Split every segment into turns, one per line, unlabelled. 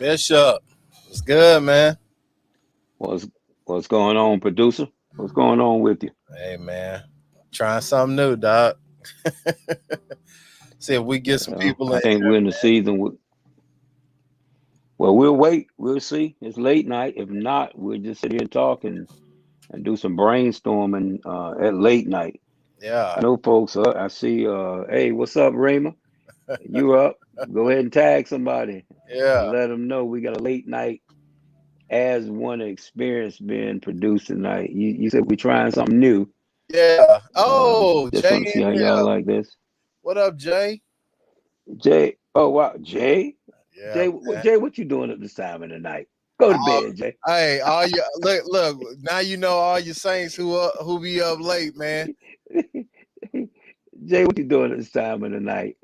Bishop, it's good, man.
What's what's going on, producer? What's going on with you?
Hey, man, trying something new, dog. See if we get some people
I
in
think we're in the season. Well, we'll wait. We'll see. It's late night. If not, we'll just sit here and talk and do some brainstorming at late night.
here. Yeah,
I know folks. I see. Hey, what's up, Rayma? You up? Go ahead and tag somebody
yeah,
and let them know we got a late night as one experience being produced tonight. You said we're trying something new.
yeah. Oh,
Just
Jay
want to see
in
how y'all
here.
like this.
What up, Jay?
Jay, oh wow, Jay,
Yeah, man.
Jay, what you doing at this time of the night? Go to
All,
bed, Jay.
hey, all you look. Now you know all your saints who be up late, man.
Jay, what you doing at this time of the night?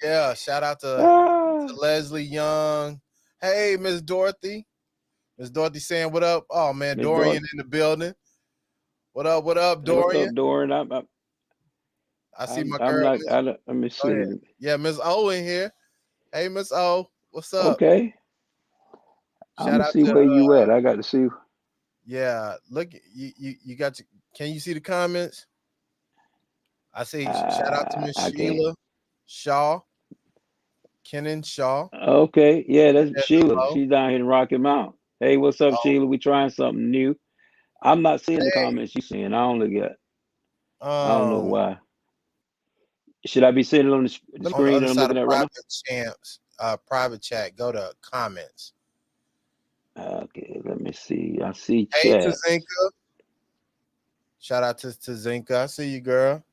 Yeah, shout out
Ah,
to Leslie Young. Hey, Miss Dorothy. Miss Dorothy saying what up? Oh man,
Miss
Dorian
Dorothy,
in the building. What up,
what's
Dorian?
up, Doran?
I see my
I'm
girl.
like, let me
Go ahead.
see.
Yeah, Miss O in here. Hey, Miss O, what's up?
Okay, I'm
Shout
gonna
out
see
to
where you at. I got to see.
yeah. Look, you got your. Can you see the comments? I see. Shout out to Miss
I can't.
Sheila Shaw, Kenan Shaw.
Okay, yeah, that's
Said
Sheila.
hello.
She's down here in Rocky Mount. Hey, what's up,
Oh,
Sheila? We trying something new. I'm not seeing the
hey.
comments you seeing. I only got. I don't know
Um,
why. Should I be sitting on the
on the
screen
other
that I'm
side
looking
of
at right now?
private champs, private chat. Go to comments.
Okay, let me see. I see
Hey to
chat.
Zinka. Shout out to Zinka. I see you, girl.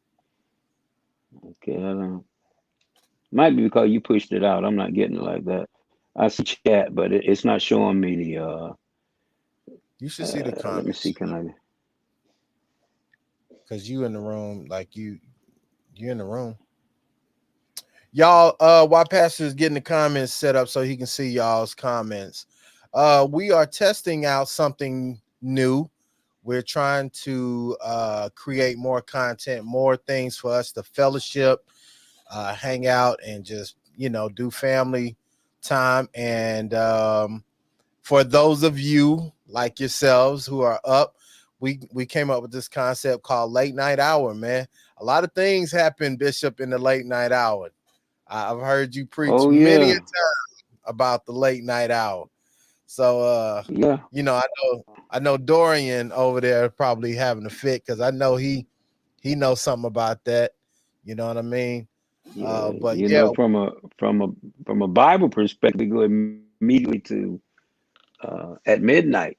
Okay, I don't. Might be because you pushed it out. I'm not getting it like that. I see chat, but it's not showing me the.
You should see the
Let me see.
comments
Can I?
because you in the room. Like you in the room. Y'all, while Pastor is getting the comments set up so he can see y'all's comments, we are testing out something new. We're trying to create more content, more things for us to fellowship, hang out, and just do family time. And for those of you like yourselves who are up, we came up with this concept called late night hour. Man, a lot of things happen, Bishop, in the late night hour. I've heard you preach
Oh
many a
yeah,
time about the late night hour. So
yeah,
I know Dorian over there probably having a fit because I know he knows something about that. You know what I mean?
yeah.
But yeah,
From a Bible perspective, we go immediately to at midnight.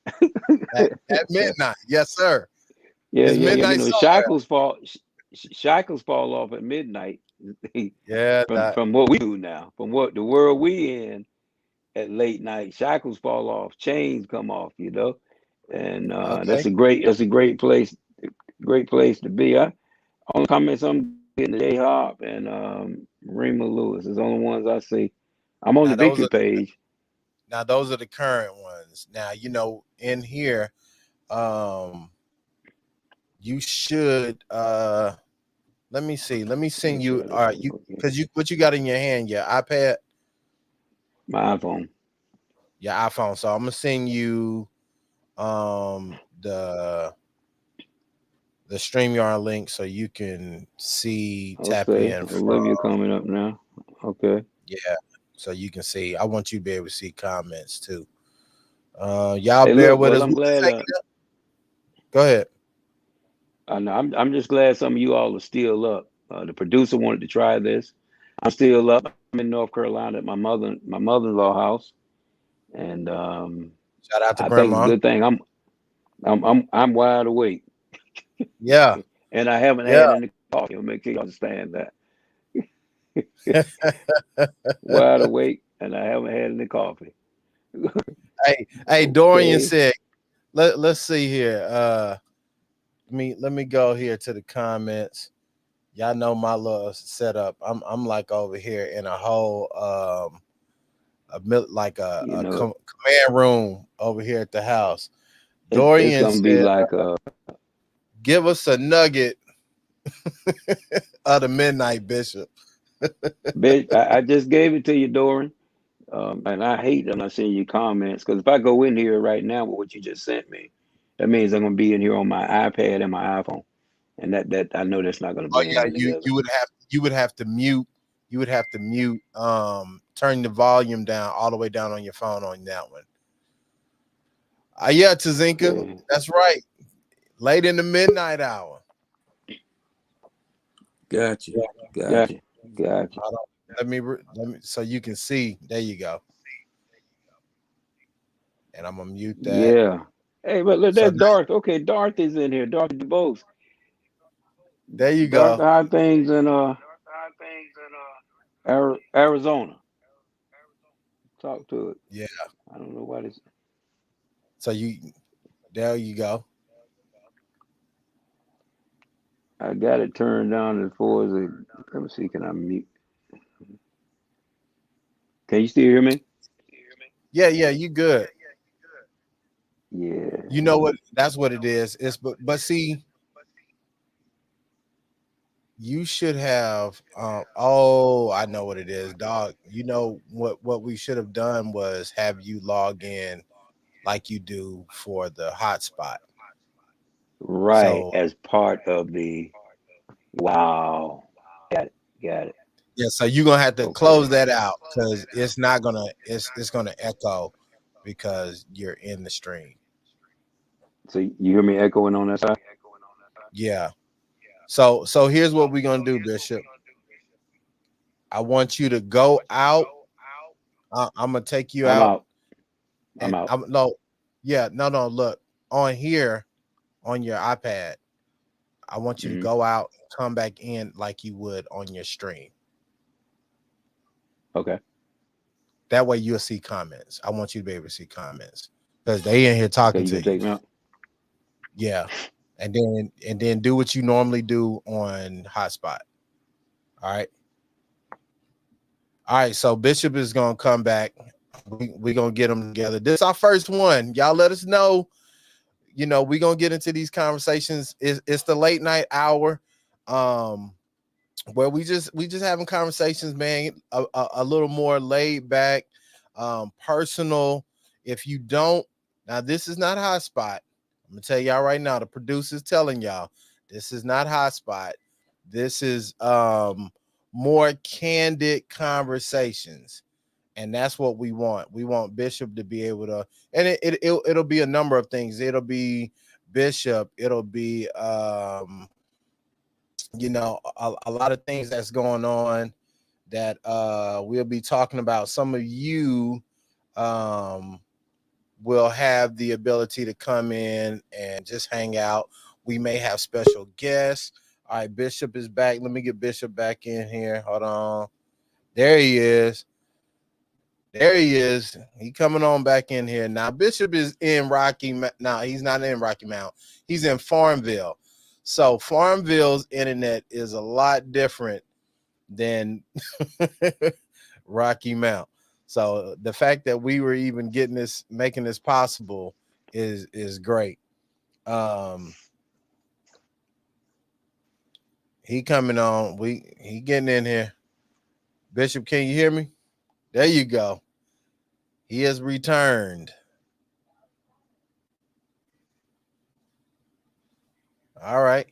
at midnight, yes, sir.
Yeah,
It's
yeah, yeah.
midnight somewhere.
Shackles fall off at midnight.
Yeah,
From what we do now, from what the world we in at late night, shackles fall off, chains come off, and
okay.
that's a great place to be. Only comments I'm getting the J Hop and Rima Lewis is the only ones I see. I'm on the
Now those
victory
are
page.
the current ones. Now in here, um, you should let me see. Let me
Let me
send
see
you.
how
All
this
right,
one look here.
because what you got in your hand, your iPad,
My iPhone.
your iPhone. So I'm gonna send you the StreamYard link so you can see, tap
Okay,
in from.
Olivia coming up now. Okay.
Yeah, so you can see. I want you to be able to see comments too. Y'all
Hey,
bear
look.
with
Well,
us.
I'm
We're just
glad.
hanging up. Go ahead.
I know, I'm just glad some of you all are still up. The producer wanted to try this. I'm still up. I'm in North Carolina at my mother-in-law house, and
Shout out to
I think it's a
Grandma.
good thing. I'm wide awake,
Yeah,
and I haven't
yeah.
had any coffee. I'll make sure you understand that. Wide awake, and I haven't had any coffee.
Hey, Dorian
Okay.
said, let's see here. Let me go here to the comments. Y'all know my little setup. I'm like over here in a whole like
You know,
command room over here at the house.
it's
Dorian
gonna be
said,
like
"Give us a nugget of the midnight bishop."
bitch. I just gave it to you, Doran. And I hate I'm not seeing your comments because if I go in here right now with what you just sent me, that means I'm gonna be in here on my iPad and my iPhone, and that I know that's not gonna
Oh
blend
yeah,
in together.
you would have to mute. You would have to mute. Turn the volume down all the way down on your phone on that one. Yeah, Tazinka,
Okay,
that's right. Late in the midnight hour.
Gotcha. Gotcha.
gotcha, gotcha.
Hold on. Let me so you can see. There you go. And I'm gonna mute that.
Yeah. Hey, but look,
So
that's Darth. Okay, Darth is in here. Darth DeBose.
there you
Darth,
go.
how things in Arizona? Talk to it.
Yeah.
I don't know why this.
So there you go.
I got it turned down as far as let me see. Can I mute? Can you still hear me?
Yeah, you good. You
Yeah.
know what? That's what it is. It's but see, you should have. Oh, I know what it is, dog. You know what we should have done was have you log in like you do for the hotspot.
Right.
So
As part of the. Wow. Got it. Got it.
yeah, so you're gonna have to close
Okay.
that out because it's not gonna it's gonna echo because you're in the stream.
So you hear me echoing on that side?
Yeah. So here's what we're gonna do, Bishop. I want you to go out. I'm gonna take you
I'm
out,
out. I'm
and
out.
I'm no, yeah, no. Look on here on your iPad. I want you to
Hmm.
go out, come back in like you would on your stream.
Okay.
That way you'll see comments. I want you to be able to see comments because they in here
Okay.
talking
You
to
gonna
you.
take me out?
Yeah, and then do what you normally do on hotspot. All right. All right. So Bishop is gonna come back. We gonna get them together. This is our first one. Y'all let us know. We're gonna get into these conversations. It's the late night hour. Where we just having conversations, man, a little more laid back, personal. If you don't, now this is not hotspot. I'm gonna tell y'all right now, the producer's telling y'all this is not hotspot. This is more candid conversations, and that's what we want. We want Bishop to be able to, and it'll be a number of things. It'll be Bishop. It'll be a lot of things that's going on that we'll be talking about. Some of you um will have the ability to come in and just hang out. We may have special guests. All right, Bishop is back. Let me get Bishop back in here. Hold on. There he is. There he is. He coming on back in here. Now Bishop is in Now he's not in Rocky Mount. He's in Farmville. So Farmville's internet is a lot different than Rocky Mount. So the fact that we were even making this possible is great. Um he coming on. He getting in here. Bishop, can you hear me? There you go. He has returned. All right.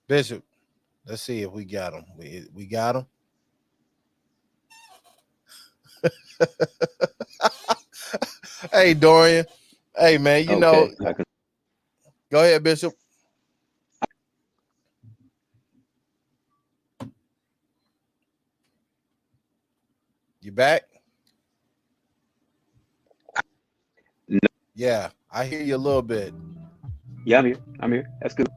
Bishop, let's see if we got him. We got him. Hey Dorian. Hey man,
Okay. I can.
go ahead, Bishop. You back?
No,
Yeah, I hear you a little bit.
yeah, I'm here. I'm here. That's good.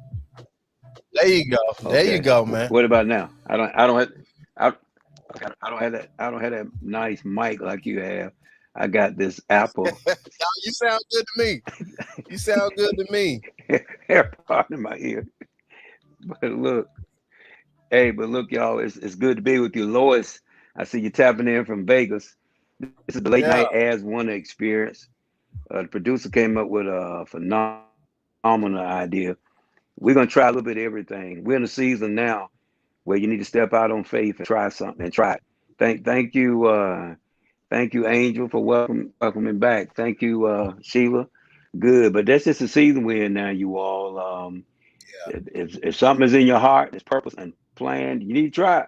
There you go. There you
Okay.
go, man.
What about now? I don't. I don't have. I don't have that. I don't have that nice mic like you have. I got this Apple
You sound good to me. You sound good to me.
AirPod in my ear. But look, hey, but look, y'all, it's good to be with you, Lois. I see you tapping in from Vegas. This is the late
Yeah.
night as one experience. The producer came up with a phenomenal idea. We're gonna try a little bit of everything. We're in a season now where you need to step out on faith and try something and try it. Thank you, Thank you, Angel, for welcoming back. Thank you, Sheila. Good, but that's just the season we're in now, you all. If something is in your heart, there's purpose and plan, you need to try it.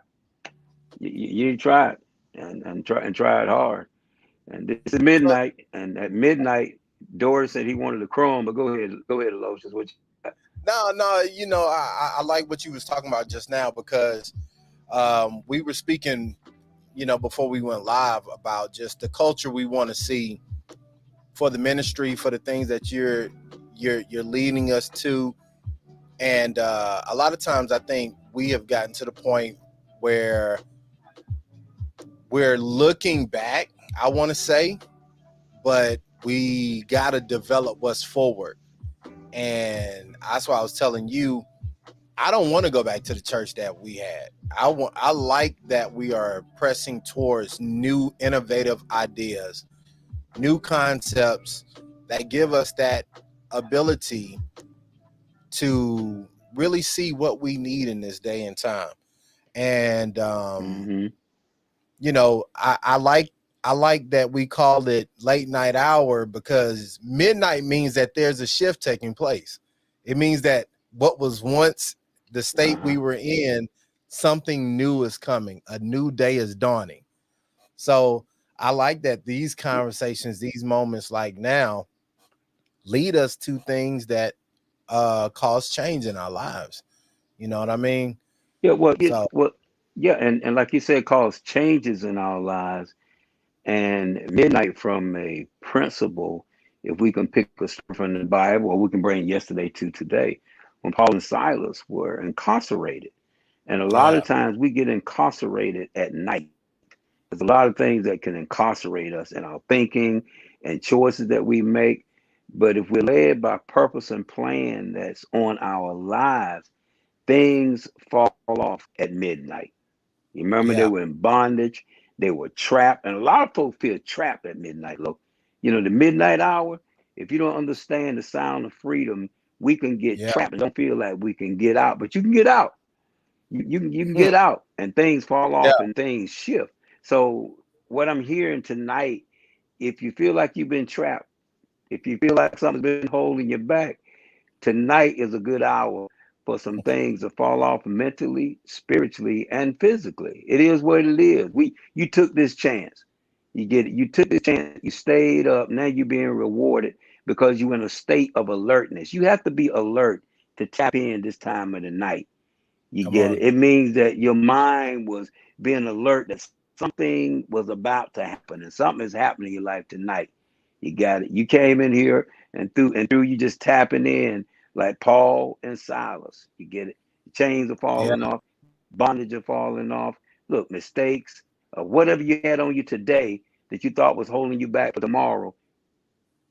You need to try it and try it hard. And this is midnight, and at midnight, Doris said he wanted a crumb, but go ahead, Aloysius. What you got?
No, no, I like what you was talking about just now because we were speaking, before we went live about just the culture we want to see for the ministry, for the things that you're leading us to. And a lot of times I think we have gotten to the point where we're looking back, I want to say, but we got to develop what's forward. And that's why I was telling you, I don't want to go back to the church that we had. I like that we are pressing towards new innovative ideas, new concepts that give us that ability to really see what we need in this day and time. And
Mm-hmm.
I like that we called it late night hour because midnight means that there's a shift taking place. It means that what was once the state we
Uh-huh.
were in, something new is coming. A new day is dawning. So I like that these conversations, these moments like now, lead us to things that cause change in our lives. You know what I mean?
Yeah,
So
yeah, and like you said, cause changes in our lives. And midnight from a principle, if we can pick a story from the Bible, or we can bring yesterday to today, when Paul and Silas were incarcerated. And a lot
yeah,
of times we get incarcerated at night. There's a lot of things that can incarcerate us in our thinking and choices that we make. But if we're led by purpose and plan that's on our lives, things fall off at midnight. You remember they
yeah,
were in bondage, they were trapped, and a lot of folks feel trapped at midnight. Look, the midnight hour. If you don't understand the sound of freedom, we can get
yeah,
trapped and don't feel like we can get out, but you can get out. You can get out, and things fall
yeah,
off and things shift. So what I'm hearing tonight, if you feel like you've been trapped, if you feel like something's been holding you back, tonight is a good hour for some things to fall off mentally, spiritually, and physically. It is what it is. You took this chance. You get it. You took this chance. You stayed up. Now you're being rewarded because you're in a state of alertness. You have to be alert to tap in this time of the night. You
come
get
on.
it. It means that your mind was being alert that something was about to happen and something is happening in your life tonight. You got it. You came in here and through you just tapping in like Paul and Silas. You get it. The chains are
Yeah,
falling off, bondage are falling off. Look, mistakes, whatever you had on you today that you thought was holding you back for tomorrow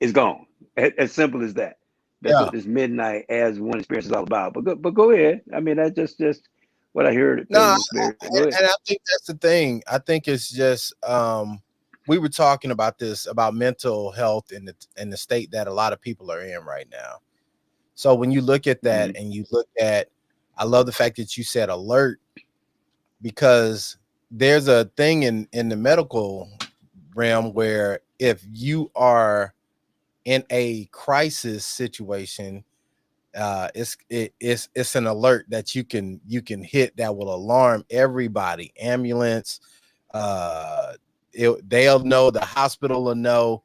is gone. As simple as that. That's
yeah.
what this midnight as one experience is all about. But go ahead. I mean, that's just what I heard it
No,
feel in the spirit. Go ahead.
and I think that's the thing. I think it's just we were talking about this about mental health in the state that a lot of people are in right now. So when you look at that
Mm-hmm.
and you look at, I love the fact that you said alert because there's a thing in the medical realm where if you are in a crisis situation, it's an alert that you can hit that will alarm everybody, ambulance, uh they'll know, the hospital will know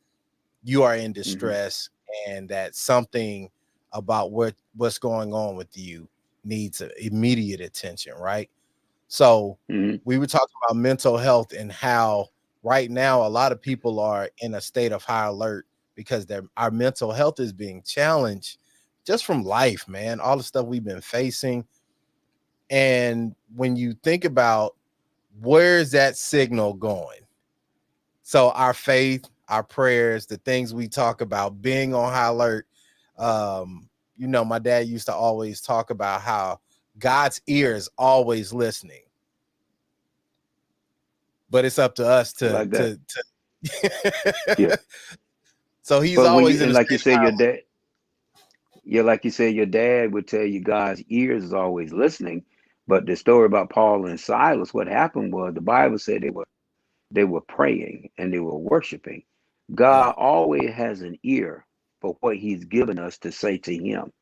you are in
Mm-hmm.
distress and that something about what's going on with you needs immediate attention, right? So
Mm-hmm.
we were talking about mental health and how right now a lot of people are in a state of high alert because our mental health is being challenged just from life, man, all the stuff we've been facing. And when you think about where's that signal going? So our faith, our prayers, the things we talk about, being on high alert. My dad used to always talk about how God's ear is always listening, but it's up to us
I
to
like that. Yeah.
so he's
But when you
always in
and
a
like you
state of
said,
high
your dad, yeah, like you said, your dad would tell you God's ears is always listening. But the story about Paul and Silas, what happened was the Bible said they were they were praying and they were worshiping.
Yeah.
God always has an ear for what he's given us to say to him,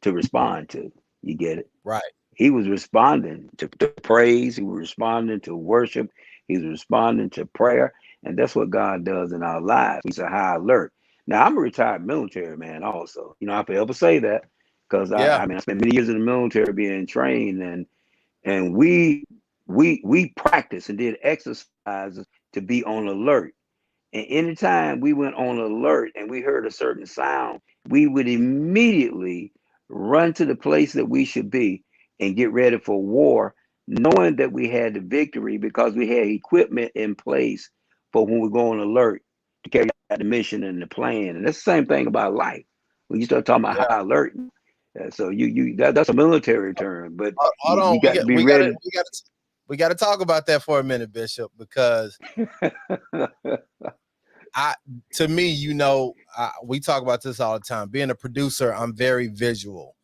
to respond to. You get it?
Right.
He was responding to praise, he was responding to worship, he was responding to prayer. And that's what God does in our lives. He's a high alert. Now, I'm a retired military man also. You know, I forever say that because
Yeah.
I mean, I spent many years in the military being trained, and we practiced and did exercises to be on alert. And anytime we went on alert and we heard a certain sound, we would immediately run to the place that we should be and get ready for war, knowing that we had the victory because we had equipment in place for when we go on alert to carry out the mission and the plan. And that's the same thing about life. When you start talking about
Yeah.
high alert, so that's a military term, but
Hold on.
you got to be ready.
We got to talk about that for a minute, Bishop, because I, to me, we talk about this all the time. Being a producer, I'm very visual.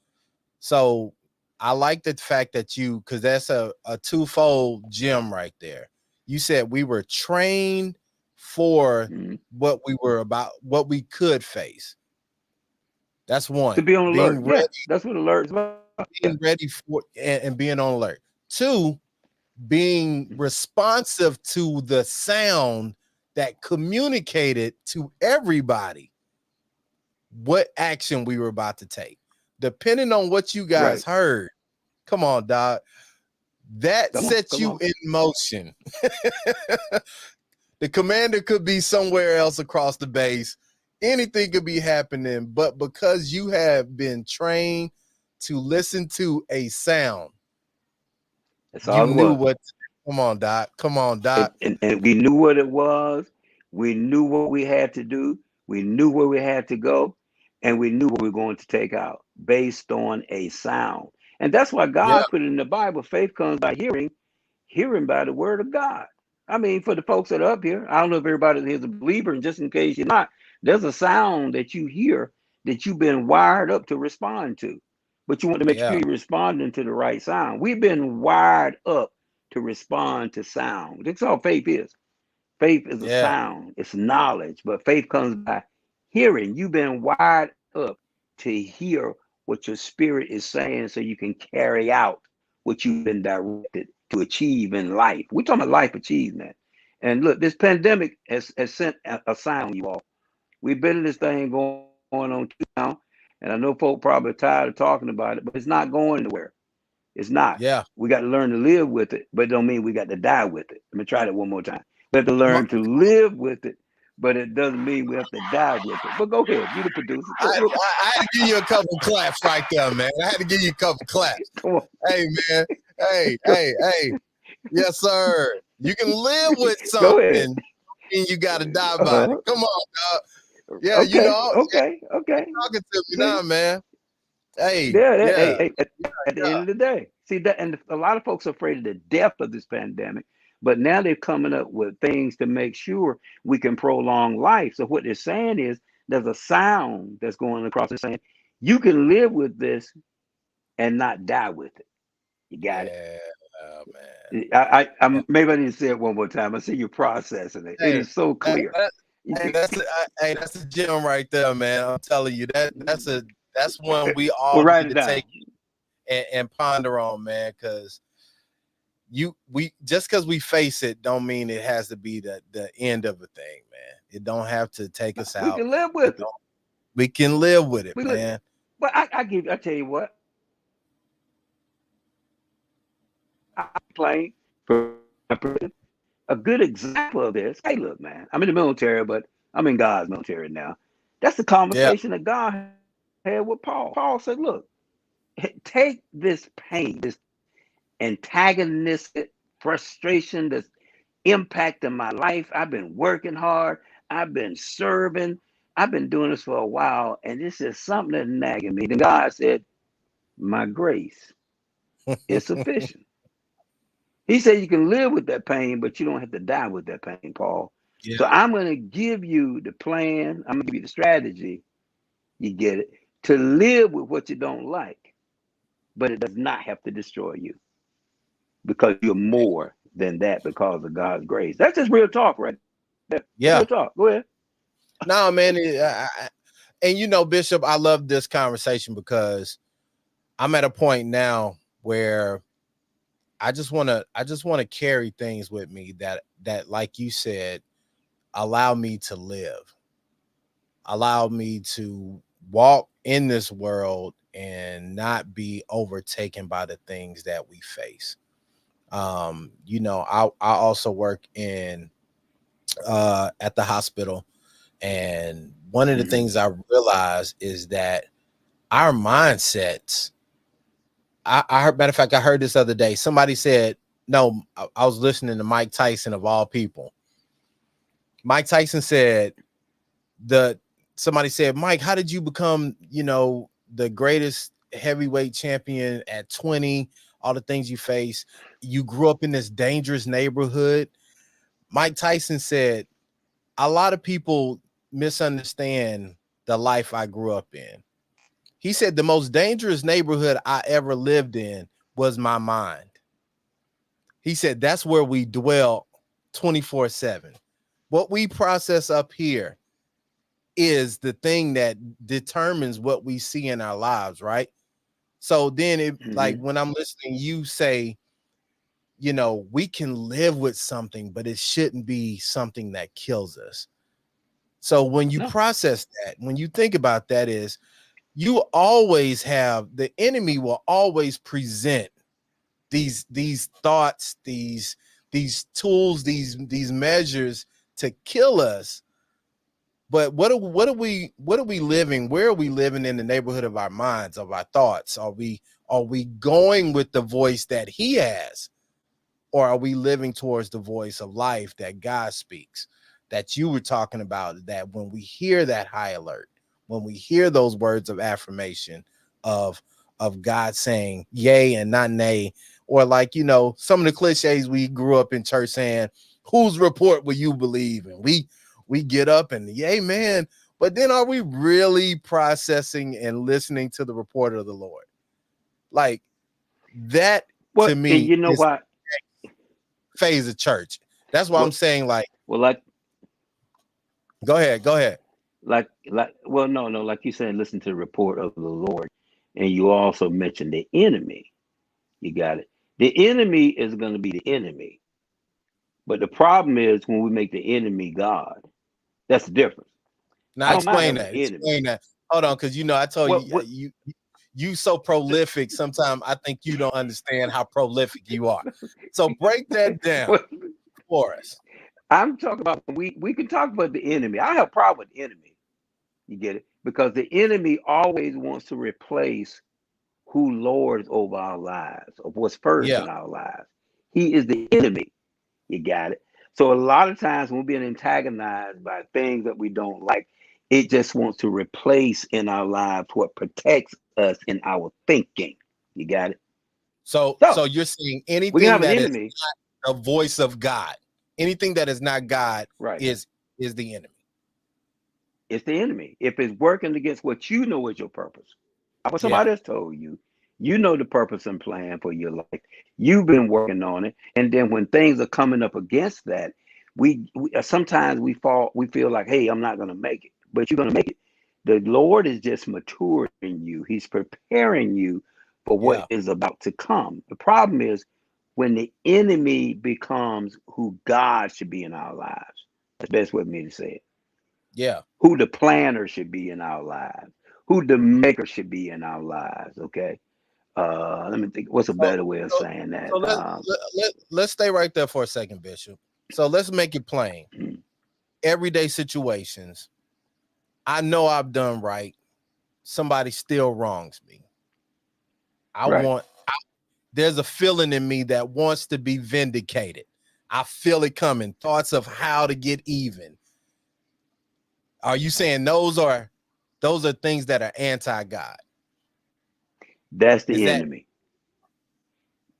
So I like the fact that because that's a twofold gem right there. You said we were trained for
Mhm.
what we could face. That's
To
one.
be on alert.
Being
Yeah,
ready,
that's what alert is about. Yeah.
being ready for and being on alert. Two, being responsive to the sound that communicated to everybody what action we were about to take. Depending on what you guys
Right.
heard, come on, Doc, that
Come on.
sets
Come
you
on.
in motion. The commander could be somewhere else across the base. Anything could be happening, but because you have been trained to listen to a sound,
That's
you
all it
knew
was.
what. Come on, Doc. Come on, Doc.
And we knew what it was. We knew what we had to do. We knew where we had to go. And we knew what we were going to take out based on a sound. And that's why
Yeah,
God put it in the Bible. Faith comes by hearing by the word of God. I mean, for the folks that are up here, I don't know if everybody here is a believer, and just in case you're not, there's a sound that you hear that you've been wired up to respond to. But you want to make sure
yeah,
you're responding to the right sound. We've been wired up to respond to sound. That's all faith is. Faith is a
yeah,
sound, it's knowledge, but faith comes by hearing. You've been wired up to hear what your spirit is saying so you can carry out what you've been directed to achieve in life. We're talking about life achievement. And look, this pandemic has sent a sound, you all. We've been in this thing going on now, and I know folk probably tired of talking about it, but it's not going anywhere. It's not.
yeah.
We got to learn to live with it, but it don't mean we got to die with it. Let me try that one more time. We have to
My,
learn to live with it, but it doesn't mean we have to die with it. But go ahead, you the producer.
I had to give you a couple claps right there, man. I had to give you a couple claps.
Come on.
Hey, man. Hey. Yes, sir. You can live with
Go ahead.
something and you got to die by it.
Uh-huh.
Come on, dog. Yeah,
Okay,
yeah,
okay,
you
okay.
talking to me
See,
now, man. Hey,
yeah,
yeah,
hey, at the end of the day, see that, and a lot of folks are afraid of the depth of this pandemic, but now they're coming up with things to make sure we can prolong life. So what they're saying is there's a sound that's going across and saying you can live with this and not die with it. You got it.
yeah, man.
I maybe I need to say it one more time. I see you processing it. It
Hey,
is so
that,
clear.
that, hey, that's a gem right there, man. I'm telling you that's one we
Well,
all
write
need
it
to take
down.
and ponder on, man, because we just because we face it don't mean it has to be the end of a thing, man. It don't have to take us
We
out.
can live
It
with it.
don't, we can live with it,
We live.
man.
But I tell you what, I complain for my person. A good example of this. Hey, look, man, I'm in the military, but I'm in God's military now. That's the
Yeah,
conversation that God had with Paul. Paul said, "Look, take this pain, this antagonistic frustration that's impacting my life. I've been working hard. I've been serving. I've been doing this for a while, and this is something that's nagging me." Then God said, "My grace is sufficient." He said you can live with that pain, but you don't have to die with that pain, Paul.
yeah,
So I'm going to give you the plan. I'm going to give you the strategy. You get it? To live with what you don't like, but it does not have to destroy you because you're more than that because of God's grace. That's just real talk right there. That's
Yeah.
real talk. Go ahead.
No, man. And you know, Bishop, I love this conversation because I'm at a point now where I just want to carry things with me that like you said, allow me to live, allow me to walk in this world and not be overtaken by the things that we face. You know, I also work in at the hospital, and one of the
Mm-hmm.
things I realized is that our mindsets. I heard, matter of fact, I heard this other day. Somebody said, no, I was listening to Mike Tyson of all people. Mike Tyson said the somebody said, Mike, how did you become, you know, the greatest heavyweight champion at 20? All the things you face. You grew up in this dangerous neighborhood. Mike Tyson said, a lot of people misunderstand the life I grew up in. He said the most dangerous neighborhood I ever lived in was my mind. He said that's where we dwell 24/7. What we process up here is the thing that determines what we see in our lives, right? So then it like
Mm-hmm.
when I'm listening, you say, you know, we can live with something, but it shouldn't be something that kills us. So when you
No.
process that, when you think about that, is you always have the enemy will always present these thoughts, these tools, these measures to kill us. But what are we living? Where are we living in the neighborhood of our minds, of our thoughts? Are we going with the voice that he has? Or are we living towards the voice of life that God speaks, that you were talking about? That when we hear that high alert, when we hear those words of affirmation of God saying yay and not nay, or like, you know, some of the cliches we grew up in church saying, whose report will you believe? And we get up and yay, man. But then are we really processing and listening to the report of the Lord? Like that to
What and
me
you know
is
what?
phase of church. That's why I'm
What
saying, like,
well like
go ahead, go ahead.
well no, like you said, listen to the report of the Lord. And you also mentioned the enemy. You got it. The enemy is going to be the enemy. But the problem is when we make the enemy God. That's the difference.
Now
I don't mind
explain
having an
that.
enemy.
Explain that. Hold on, because you know I told
What
you
what
you so prolific. Sometimes I think you don't understand how prolific you are. So break that down
what
for us.
I'm talking about we can talk about the enemy. I have a problem with the enemy. You get it? Because the enemy always wants to replace who lords over our lives, of what's first
Yeah.
in our lives. He is the enemy. You got it? So a lot of times when we're being antagonized by things that we don't like, it just wants to replace in our lives what protects us in our thinking. You got it?
So
So
you're saying
we can
anything
have an
that is
enemy,
a voice of God, anything that is not God
right?
is the enemy.
It's the enemy. If it's working against what you know is your purpose, not what
Yeah.
somebody else told you, you know the purpose and plan for your life. You've been working on it, and then when things are coming up against that, we sometimes we fall. We feel like, hey, I'm not going to make it, but you're going to make it. The Lord is just maturing you. He's preparing you for what
Yeah.
is about to come. The problem is when the enemy becomes who God should be in our lives. That's the best way for me to say it,
Yeah.
who the planner should be in our lives, who the maker should be in our lives. Okay. Let me think. What's a
So
better way of
so
saying that?
so let's stay right there for a second, Bishop. So let's make it plain. Everyday situations. I know I've done right. Somebody still wrongs me. I
Right.
want there's a feeling in me that wants to be vindicated. I feel it coming. Thoughts of how to get even. Are you saying those are things that are anti-God?
That's
Is
the
that
enemy.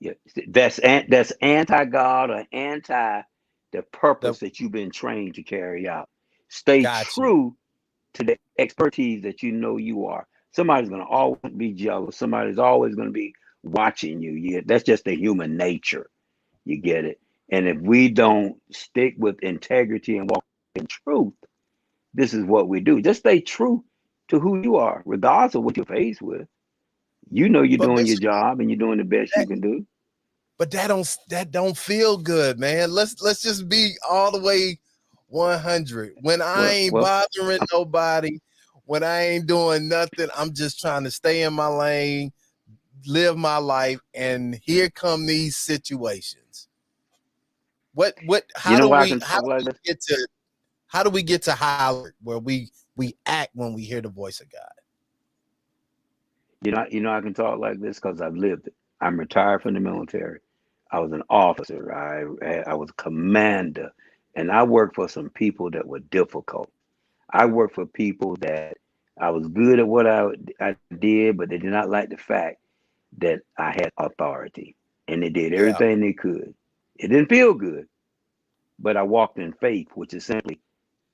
Yeah. That's anti God or anti the
the
purpose that you've been trained to carry out. Stay
got you?
true to the expertise that you know you are. Somebody's going to always be jealous. Somebody's always going to be watching you. Yeah, that's just the human nature. You get it? And if we don't stick with integrity and walk in truth, this is what we do. Just stay true to who you are, regardless of what you're faced with. You know you're
But
doing your
Bishop,
job and you're doing the best you
that,
can do.
but that don't feel good, man. Let's just be all the way 100. When I
Well,
ain't
well,
bothering nobody, when I ain't doing nothing, I'm just trying to stay in my lane, live my life, and here come these situations. What
you
how
know
do
why I
we
can
how
talk
do
like
we
this?
get to high alert where we act when we hear the voice of God?
You know I can talk like this because I've lived it. I'm retired from the military. I was an officer. I was a commander, and I worked for some people that were difficult. I worked for people that I was good at what I did, but they did not like the fact that I had authority, and they did
Yeah,
everything they could. It didn't feel good, but I walked in faith, which is simply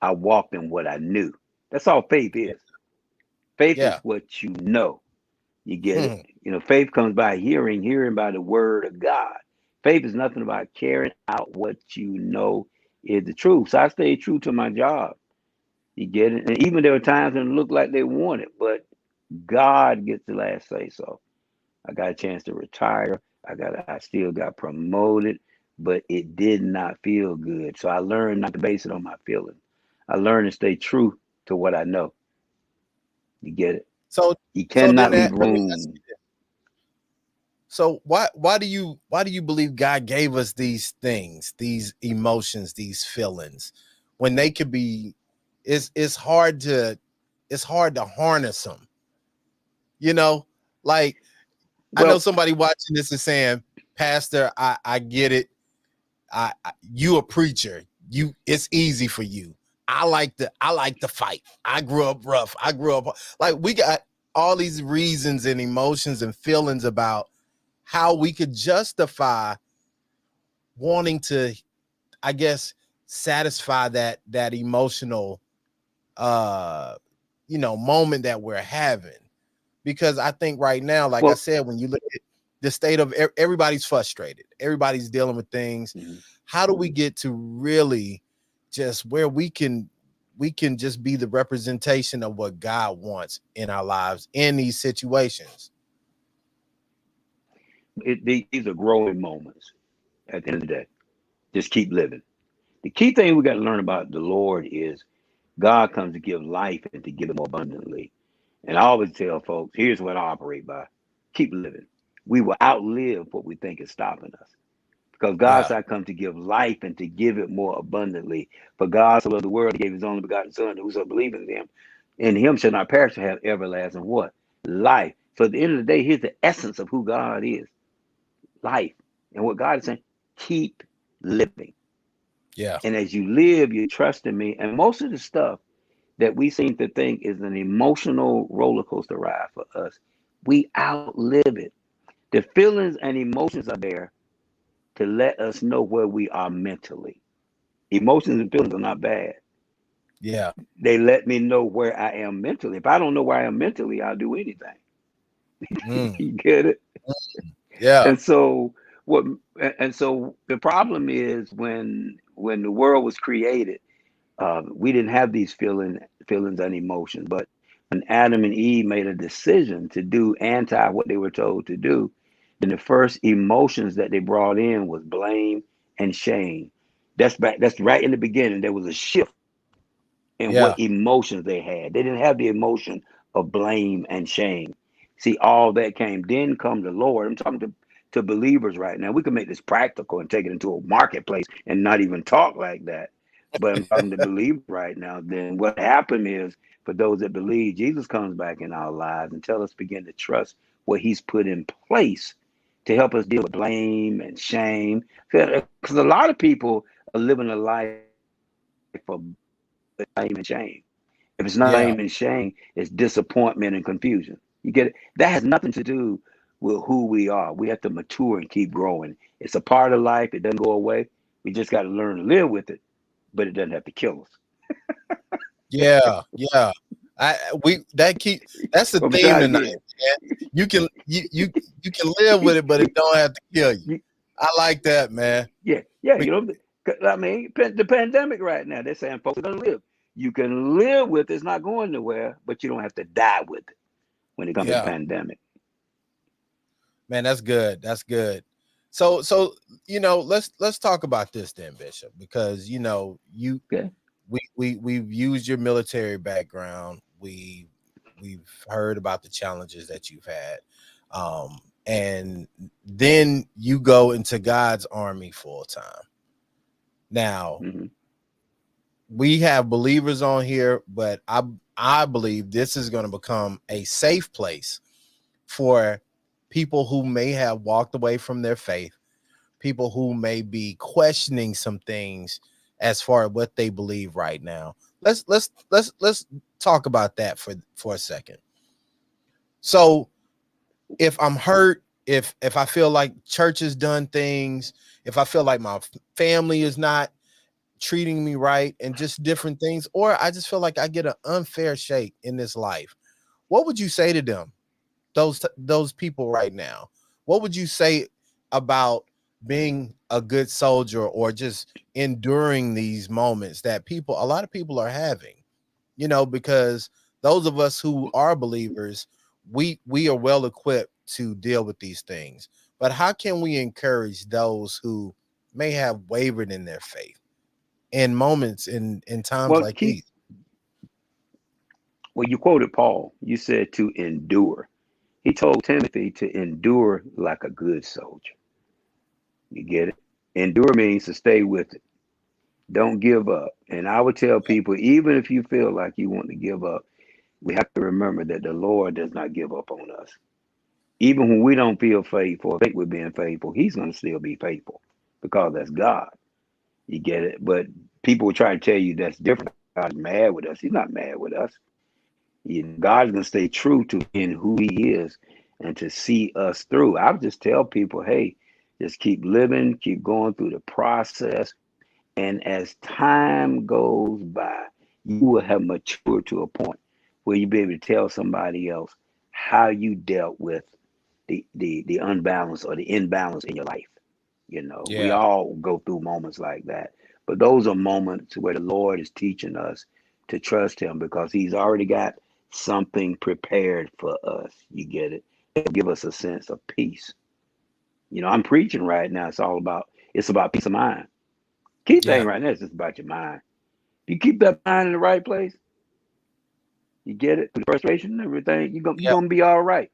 I walked in what I knew. That's all faith
yeah,
is. Faith is
yeah.
what you know. You get it?
Hmm.
Faith comes by hearing, hearing by the word of God. Faith is nothing about carrying out what you know is the truth. So I stayed true to my job. You get it? And even there were times when it looked like they wanted, but God gets the last say so. I got a chance to retire. I still got promoted, but it did not feel good. So I learned not to base it on my feelings. I learned to stay true to what I know. You get it?
So
You
so then
cannot leave
that let me ask
room.
you, so why do you believe God gave us these things, these emotions, these feelings, when they could be, it's hard to harness them, you know? Like, I know
Well,
somebody watching this is saying, Pastor, I get it. You a preacher. It's easy for you. I like to fight. I grew up rough. I grew up like, we got all these reasons and emotions and feelings about how we could justify wanting to, I guess, satisfy that emotional uh moment that we're having. Because I think right now, like I
well,
said, when you look at the state of everybody's frustrated, everybody's dealing with things.
mhm.
How do we get to really just where we can just be the representation of what God wants in our lives in these situations?
These are growing moments at the end of the day. Just keep living. The key thing we got to learn about the Lord is God comes to give life and to give it more abundantly. And I always tell folks, here's what I operate by: keep living. We will outlive what we think is stopping us. Because God
Yeah,
said, I come to give life and to give it more abundantly. For God so loved the world, he gave his only begotten Son, whoso believes in him shall not perish, but have everlasting what? Life. So at the end of the day, here's the essence of who God is: life. And what God is saying, keep living.
yeah,
And as you live, you trust in me. And most of the stuff that we seem to think is an emotional roller coaster ride for us, we outlive it. The feelings and emotions are there to let us know where we are mentally. Emotions and feelings are not bad.
yeah.
They let me know where I am mentally. If I don't know where I am mentally, I'll do anything.
Mm,
You get it?
yeah,
And so what and so the problem is when the world was created, we didn't have these feelings and emotions. But when Adam and Eve made a decision to do anti what they were told to do, then the first emotions that they brought in was blame and shame. That's right in the beginning. There was a shift in
yeah,
what emotions they had. They didn't have the emotion of blame and shame. See, all that came. Then come the Lord. I'm talking to believers right now. We can make this practical and take it into a marketplace and not even talk like that. But I'm talking to believers right now. Then what happened is, for those that believe, Jesus comes back in our lives and tell us begin to trust what he's put in place to help us deal with blame and shame. Because a lot of people are living a life of blame and shame. If it's not
yeah,
blame and shame, it's disappointment and confusion. You get it? That has nothing to do with who we are. We have to mature and keep growing. It's a part of life. It doesn't go away. We just got to learn to live with it, but it doesn't have to kill us.
yeah, yeah. We that keep That's the
Let me
theme
try it
tonight,
again.
man. You can live with it, but it don't have to kill you. I like that, man.
Yeah, yeah. You know, I mean, the pandemic right now, they're saying folks are gonna live. You can live with it, it's not going nowhere, but you don't have to die with it when it comes to the
Yeah,
pandemic.
man, that's good. That's good. So let's talk about this then, Bishop, because
Okay.
we've used your military background. We've heard about the challenges that you've had. And then you go into God's army full time. Now,
Hmm.
we have believers on here, but I believe this is going to become a safe place for people who may have walked away from their faith, people who may be questioning some things as far as what they believe right now. Let's talk about that for a second. So, if I'm hurt, if I feel like church has done things, if I feel like my family is not treating me right and just different things, or I just feel like I get an unfair shake in this life, what would you say to them? Those people right now. What would you say about being a good soldier or just enduring these moments that a lot of people are having? Because those of us who are believers, we are well equipped to deal with these things. But how can we encourage those who may have wavered in their faith in moments in times
Well,
like these?
you quoted Paul. You said to endure. He told Timothy to endure like a good soldier. You get it? Endure means to stay with it. Don't give up. And I would tell people, even if you feel like you want to give up, we have to remember that the Lord does not give up on us. Even when we don't feel faithful, or think we're being faithful, He's going to still be faithful because that's God. You get it? But people will try to tell you that's different. God's mad with us. He's not mad with us. God's going to stay true to being who He is and to see us through. I would just tell people, hey, just keep living, keep going through the process. And as time goes by, you will have matured to a point where you'll be able to tell somebody else how you dealt with the unbalance or the imbalance in your life. We
Yeah,
all go through moments like that. But those are moments where the Lord is teaching us to trust Him because He's already got something prepared for us. You get it? It'll give us a sense of peace. I'm preaching right now. It's about peace of mind. Key thing
yeah,
right now is just about your mind. If you keep that mind in the right place, you get it through the frustration and everything, you're
yeah.
gonna be all right.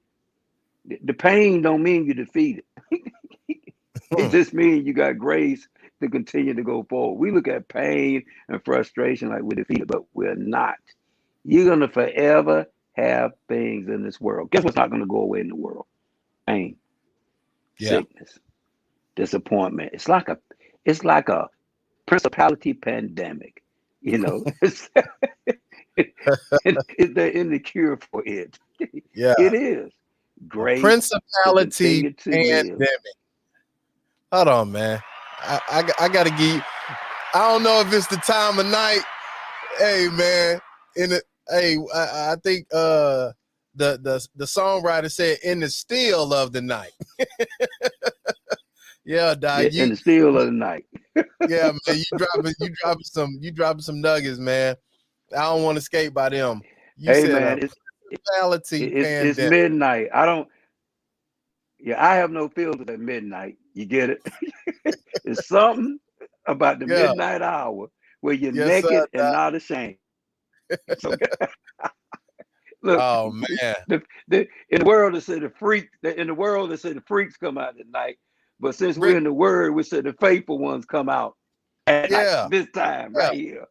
The pain don't mean you're defeated. It
Hmm.
just means you got grace to continue to go forward. We look at pain and frustration like we're defeated, but we're not. You're gonna forever have things in this world. Guess what's not gonna go away in the world? Pain,
Yeah.
sickness, disappointment. It's like a principality pandemic. You know, they're in the cure for it.
Yeah.
It is
A
grace to
principality
continue to live.
pandemic. Hold on, man. I gotta give you, I don't know if it's the time of night. Hey, man. I think the songwriter said in the still of the night. Yeah, dog.
Yeah, in the still of the night.
Yeah, man. You dropping some nuggets, man. I don't want to escape by them. You
Hey
said
man,
a principality
it's
pandemic.
midnight. I don't. Yeah, I have no filters at midnight. You get it? It's something about the
Yeah,
midnight hour where you're
yes, sir.
naked and not ashamed. So look,
Oh man.
in the world they say the freak. In the world they say the freaks come out at night. But since we're
Rick,
in the Word, we say the faithful ones come out at night.
yeah,
This time
yeah.
right here.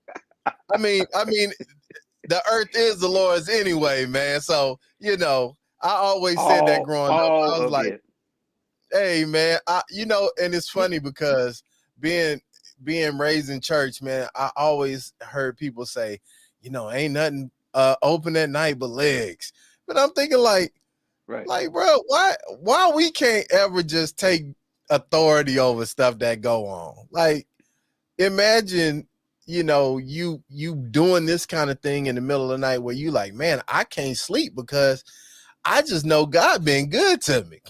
I mean, the earth is the Lord's anyway, man. So, I always said that growing up.
All
I was
of
like,
it.
hey, man, and it's funny because being being raised in church, man, I always heard people say, ain't nothing open at night but legs. But I'm thinking
Right.
bro, why we can't ever just take authority over stuff that go on? Like, imagine you doing this kind of thing in the middle of the night where you like, man, I can't sleep because I just know God been good to me.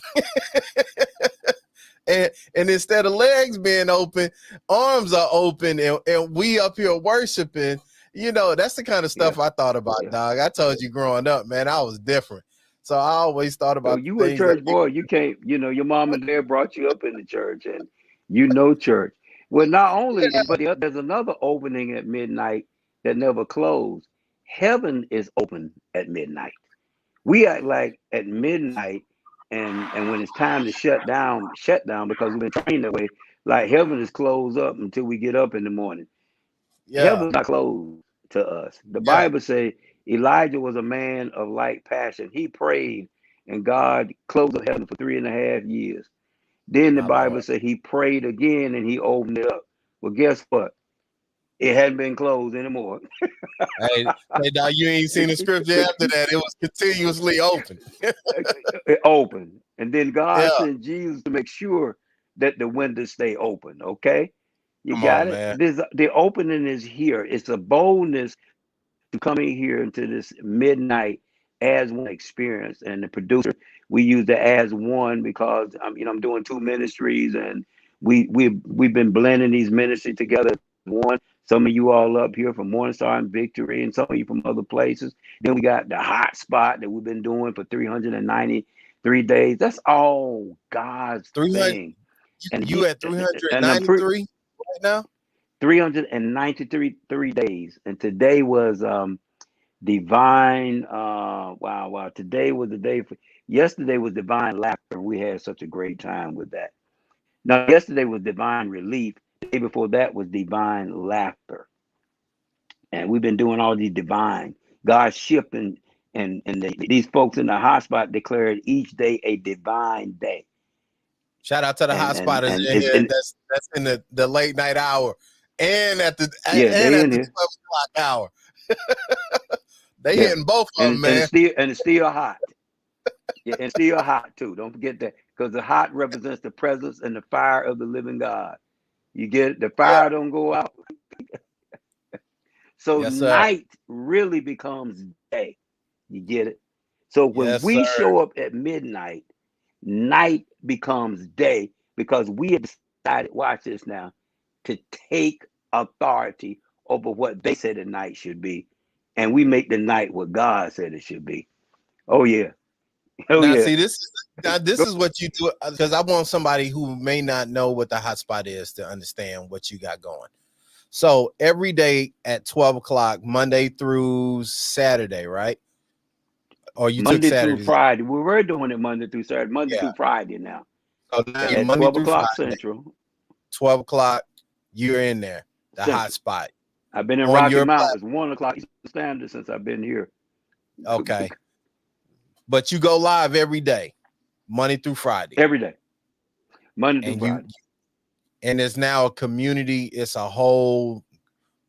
And instead of legs being open, arms are open, and we up here worshiping. That's the kind of stuff I thought about, dog. I told you growing up, man, I was different. So I always thought
So
about
you
the
a
things that
church boy. You can't, your mom and dad brought you up in the church, and you know church. Well, not only, but there's another opening at midnight that never closed. Heaven is open at midnight. We act like at midnight, and when it's time to shut down because we've been trained that way. Like heaven is closed up until we get up in the morning.
yeah,
Heaven's not closed to us. The
yeah,
Bible says Elijah was a man of like passion. He prayed, and God closed the heaven for 3.5 years. Then the
my
Bible
Lord.
said he prayed again and he opened it up. Well, guess what? It hadn't been closed anymore.
Hey, dog, you ain't seen the scripture after that. It was continuously open.
It opened. And then
Yeah,
God sent Jesus to make sure that the windows stay open. Okay? You
come on,
got it?
man.
The opening is here. It's a boldness to come in here into this midnight as one experience. And the producer, we use the as one because I'm doing two ministries, and we've been blending these ministries together as one. Some of you all up here from Morningstar and Victory, and some of you from other places. Then we got the hot spot that we've been doing for 393 days. That's all God's
300.
thing. And
You
he
at
and I'm
393 right now?
393 days. And today was divine. Wow. Today was the day for. Yesterday was divine laughter, and we had such a great time with that. Now, yesterday was divine relief. The day before that was divine laughter, and we've been doing all these divine. God shifting, and these folks in the hotspot declared each day a divine day.
Shout out to the
And
hot
and
spotters
and
in
it's
here.
and
That's in the late night hour, and at the
yeah,
and
they
at
in
the
here,
12 o'clock hour. They
yeah,
hitting both of
and
them,
and
man.
it's still hot. Yeah, and still hot too. Don't forget that, because the hot represents the presence and the fire of the living God. You get it? The
Yeah.
fire don't go out. So
Yes, sir.
night really becomes day. You get it? So when
Yes,
we
sir.
show up at midnight, night becomes day because we have decided, watch this now, to take authority over what they said the night should be. And we make the night what God said it should be. Oh yeah. Oh
Now,
yeah.
see, this is what you do, because I want somebody who may not know what the hotspot is to understand what you got going. So every day at 12 o'clock, Monday through Saturday, right? Or you took
Monday through
Saturdays?
Friday. We were doing it Monday through Saturday, Monday
Yeah.
through Friday now.
So now
At
Monday
12
through
o'clock
Friday,
Central.
12 o'clock, you're in there, the
Central.
hotspot
I've been in
on
Rocky
your
Mount.
platform.
It's 1 o'clock Eastern Standard since I've been here.
Okay. But you go live every day, Monday through Friday.
Every day. Monday through
And
Friday.
it's now a community, it's a whole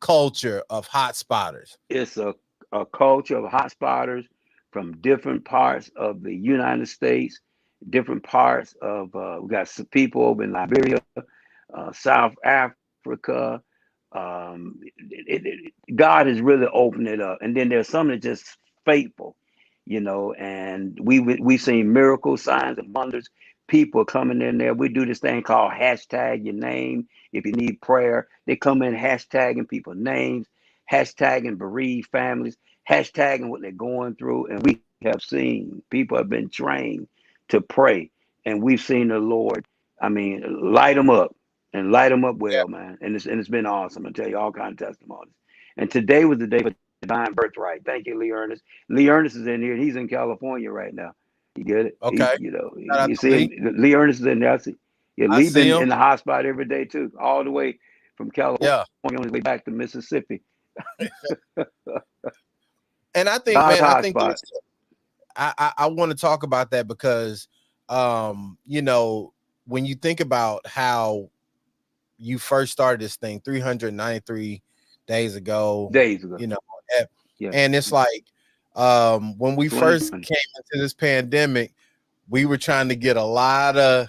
culture of hot spotters.
It's a culture of hot spotters from different parts of the United States, different parts of, we got some people over in Liberia, South Africa. God has really opened it up. And then there's some that just faithful, and we've seen miracles, signs, and wonders. People coming in there. We do this thing called hashtag your name. If you need prayer, they come in hashtagging people's names, hashtagging bereaved families, hashtagging what they're going through. And we have seen people have been trained to pray. And we've seen the Lord, light them up and light them up
Yeah.
well, man. And it's been awesome. I tell you all kinds of testimonies. And today was the day for divine birthright. Thank you, Lee Ernest. Lee Ernest is in here. He's in California right now. You get it?
Okay. Shout out
You
to
see him.
Lee.
Lee Ernest is in there. I see. Yeah,
I
Lee
see
been
him.
in the hot spot every day too, all the way from California
Yeah.
on his way back to Mississippi.
And I think,
God's
man, I
hot
think
spot.
I want to talk about that because when you think about how you first started this thing 393 days ago,
Days ago. Yeah.
and it's like when we first
2020.
came into this pandemic, we were trying to get a lot of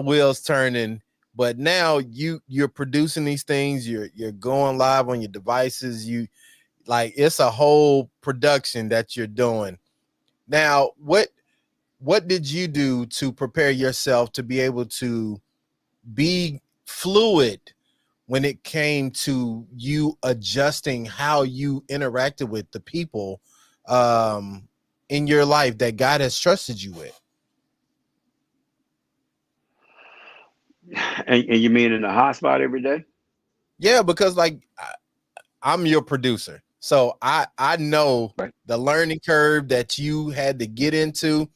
wheels turning, but now you're producing these things, you're going live on your devices, it's a whole production that you're doing now. what did you do to prepare yourself to be able to be fluid when it came to you adjusting how you interacted with the people in your life that God has trusted you with?
And you mean in the hot spot every day?
Yeah, because like I'm your producer, so I know
Right.
the learning curve that you had to get into,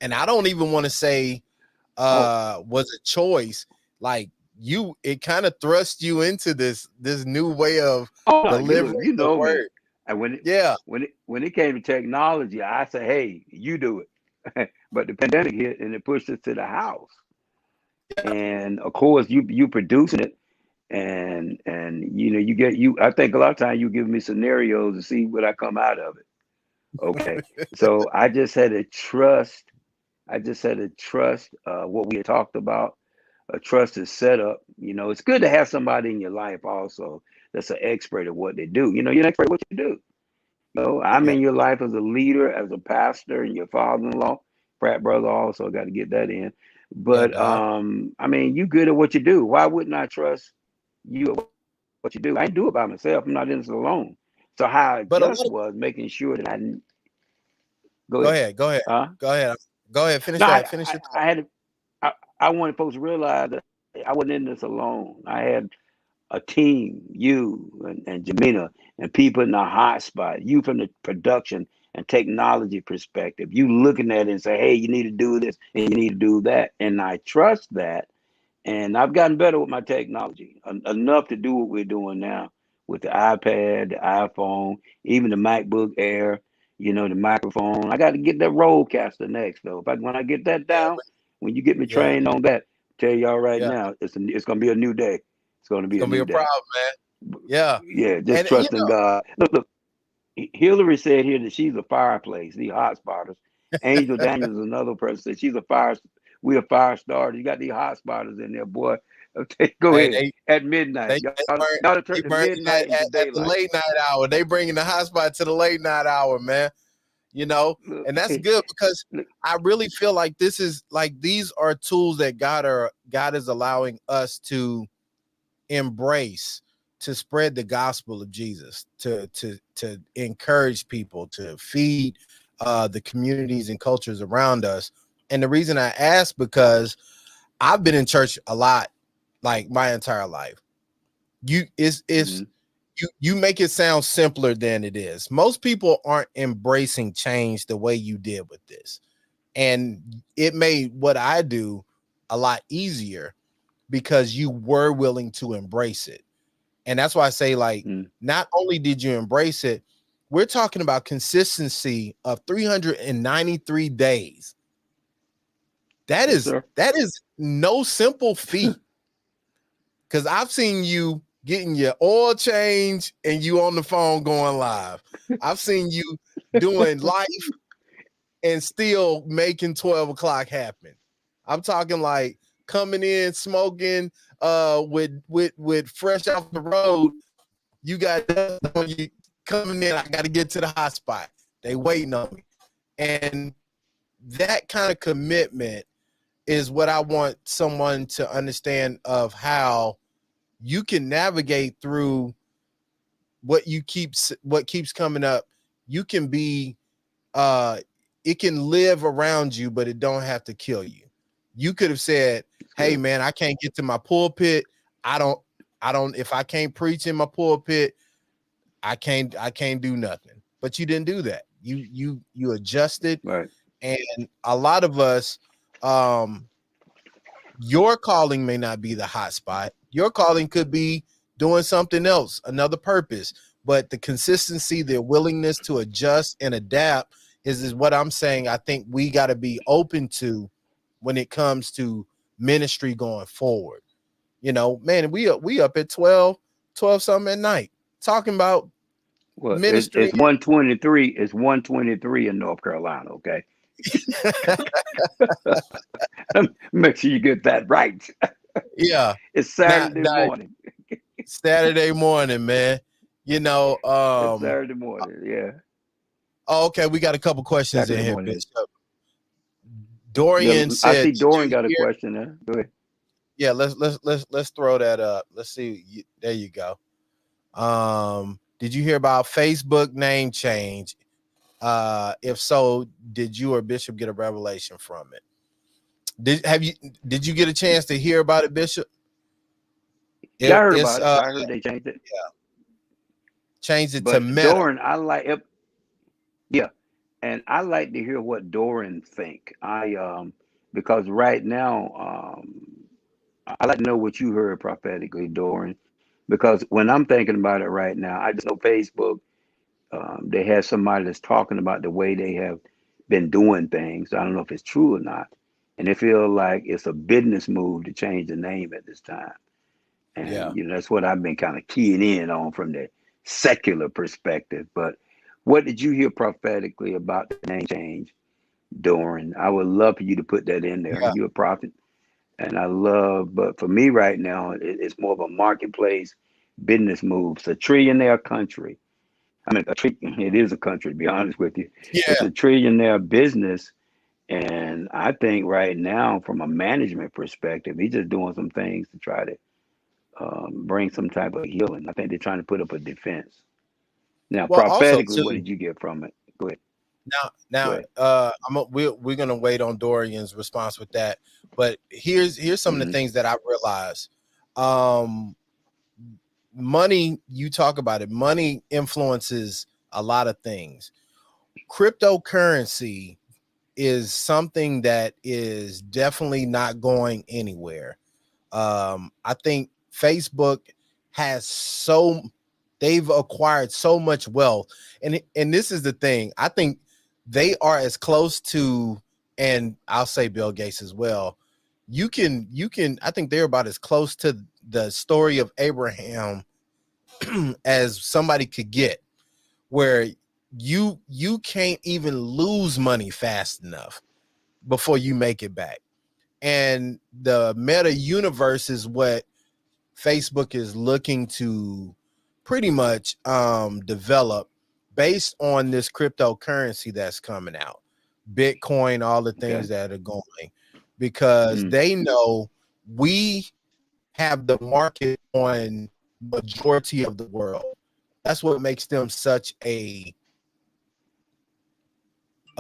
and I don't even want to say
Oh,
was a choice. Like you, it kind of thrust you into this new way of
oh no,
delivering
you
the
know me.
word.
And
Yeah,
when it came to technology, I said, hey, you do it. But the pandemic hit and it pushed us to the house. And of course you producing it, and you know you get you I think a lot of times you give me scenarios to see what I come out of it. Okay. So I just had to trust what we had talked about. A trusted setup. You know, it's good to have somebody in your life also that's an expert at what they do. You know, you're an expert at what you do. You know, I'm
yeah,
in your life as a leader, as a pastor, and your father-in-law, frat brother also got to get that in.
yeah,
But
Doc.
I mean, you good at what you do. Why wouldn't I trust you at what you do? I ain't do it by myself. I'm not in this alone. So how I
But a
just
lot of
was making sure that I didn't go
go
ahead.
ahead, go ahead,
Huh?
go ahead, go ahead. Finish
No,
that. Finish your thought.
I had to, I wanted folks to realize that I wasn't in this alone. I had a team, you and Jamina, and people in the hot spot, you from the production and technology perspective, you looking at it and say, hey, you need to do this and you need to do that. And I trust that. And I've gotten better with my technology, enough to do what we're doing now with the iPad, the iPhone, even the MacBook Air, you know, the microphone. I got to get that Rodecaster next, though. When I get that
Yeah,
down, when you get me
yeah,
trained on that, tell y'all right
yeah.
now, it's gonna be a new day. It's gonna
It's
be a
gonna be
new
a
day.
problem, man. Yeah,
Yeah, just
and you
trusting God. Look, Hillary said here that she's a fireplace, the hot spotters. Angel Daniels is another person said she's a fire. We a fire starter. You got these hot spotters in there, boy. Okay, go
hey,
ahead. At midnight, y'all
they
turn to
burn you
midnight into
at the
daylight.
late night hour. They bringing the hot spot to the late night hour, man. You know,
Look,
and that's good because
look,
I really feel like this is like these are tools that God is allowing us to embrace, to spread the gospel of Jesus, to encourage people, to feed the communities and cultures around us. And the reason I ask, because I've been in church a lot, like my entire life. You is
mhm,
you make it sound simpler than it is. Most people aren't embracing change the way you did with this. And it made what I do a lot easier because you were willing to embrace it. And that's why I say, like,
mhm.
not only did you embrace it, we're talking about consistency of 393 days. That
Yes,
is
sir.
that is no simple feat. Because I've seen you getting your oil change and you on the phone going live. I've seen you doing life and still making 12 o'clock happen. I'm talking like coming in smoking with fresh off the road. You got when you coming in, I got to get to the hot spot. They waiting on me. And that kind of commitment is what I want someone to understand of how you can navigate through what keeps coming up. You can be uh it can live around you, but it don't have to kill you. You could have said,
It's
hey
good.
man, I can't get to my pulpit. I don't if I can't preach in my pulpit, I can't do nothing. But you didn't do that. You adjusted.
Right.
And a lot of us, um your calling may not be the hot spot. Your calling could be doing something else, another purpose. But the consistency, the willingness to adjust and adapt is what I'm saying. I think we got to be open to when it comes to ministry going forward. You know, man, we up at 12 something at night talking about
Well,
ministry.
it's 123. It's 123 in North Carolina. Okay, make sure you get that right.
Yeah.
It's
Now,
Saturday morning.
Saturday morning, man. You know,
It's Saturday morning. Yeah,
oh, okay, we got a couple questions in
Saturday
here,
morning.
Bishop. Dorian
I
said,
see
"Did
Doran
you
got a
hear?"
question there. Go ahead.
Yeah, let's throw that up. Let's see. There you go. Did you hear about Facebook name change? If so, did you or Bishop get a revelation from it? Did you get a chance to hear about it, Bishop?
Yeah, I heard
It's
about it. I heard they changed it.
changed it to
But
Meta.
Doran, yeah, and I like to hear what Doran think. Because right now, I like to know what you heard prophetically, Doran. Because when I'm thinking about it right now, I just know Facebook. They have somebody that's talking about the way they have been doing things. I don't know if it's true or not, and they feel like it's a business move to change the name at this time.
Yeah,
And that's what I've been kind of keying in on from the secular perspective. But what did you hear prophetically about the name change, Doran? I would love for you to put that in there.
yeah.
You're a prophet, and I love. But for me right now, it's more of a marketplace business move. It's a trillionaire country. I mean, it is a country. To be honest with you, it's
Yeah.
a trillionaire business. And I think right now, from a management perspective, he's just doing some things to try to bring some type of healing. I think they're trying to put up a defense. Now,
Well, also
prophetically, what
too.
did you get from it? Go ahead. Go
Now,
ahead.
we're gonna wait on Dorian's response with that. But here's some of the
Hmm.
things that I realized. Um, Money, you talk about it. Money influences a lot of things. Cryptocurrency is something that is definitely not going anywhere. I think Facebook has they've acquired so much wealth, and this is the thing. I think they are as close to, and I'll say Bill Gates as well. You can. I think they're about as close to the story of Abraham as somebody could get, where you can't even lose money fast enough before you make it back. And the meta universe is what Facebook is looking to pretty much develop based on this cryptocurrency that's coming out, Bitcoin, all the things
Okay.
that are going, because
Mm.
they know we have the market on majority of the world. That's what makes them such a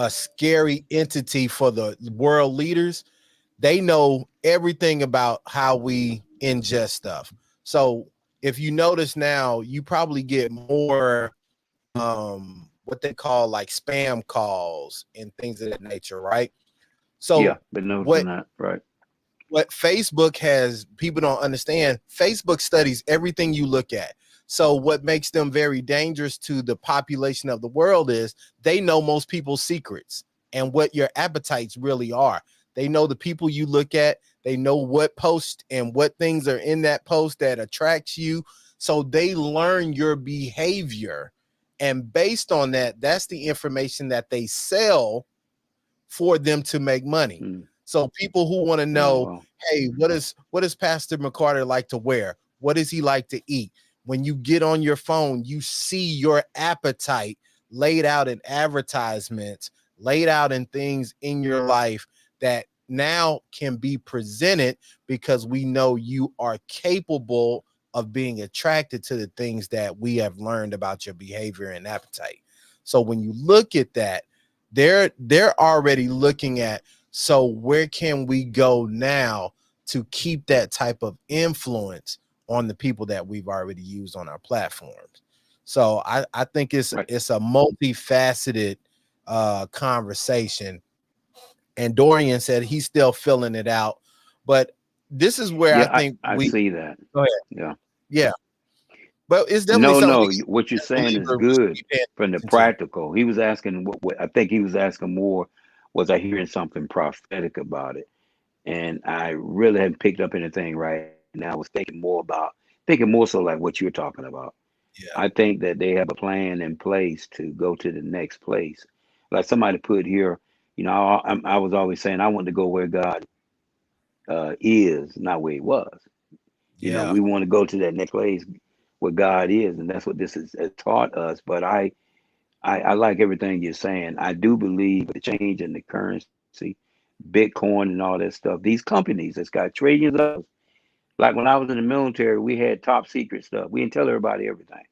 scary entity for the world leaders. They know everything about how we ingest stuff. So if you notice now, you probably get more what they call like spam calls and things of that nature, right?
Yeah,
So
been noticing
what
that. Right.
what Facebook has, people don't understand. Facebook studies everything you look at. So what makes them very dangerous to the population of the world is they know most people's secrets and what your appetites really are. They know the people you look at, they know what post and what things are in that post that attracts you. So they learn your behavior. And based on that, that's the information that they sell for them to make money.
Mm.
So people who want to
Oh
know,
well.
hey, what does Pastor McCarter like to wear? What does he like to eat? When you get on your phone, you see your appetite laid out in advertisements, laid out in things in your life that now can be presented because we know you are capable of being attracted to the things that we have learned about your behavior and appetite. So when you look at that, they're already looking at, so where can we go now to keep that type of influence on the people that we've already used on our platforms. So I think it's
Right.
it's a multifaceted conversation. And Dorian said he's still filling it out, but this is where I
Yeah,
think
I
we
see that.
go ahead.
Yeah.
Yeah, but it's definitely
No,
something we
no. What you're
as
saying is
believers should
good
be paying
from the
attention to.
practical. He was asking what I think he was asking more was I hearing something prophetic about it? And I really haven't picked up anything right now. I was thinking more so like what you're talking about. I
Yeah,
think that they have a plan in place to go to the next place. Like somebody put here, I was always saying I want to go where God is, not where He was.
yeah,
We want to go to that next place where God is, and that's what this has taught us. But I like everything you're saying. I do believe the change in the currency. Bitcoin and all that stuff. These companies that's got trillions of dollars. Like when I was in the military, we had top secret stuff. We didn't tell everybody everything.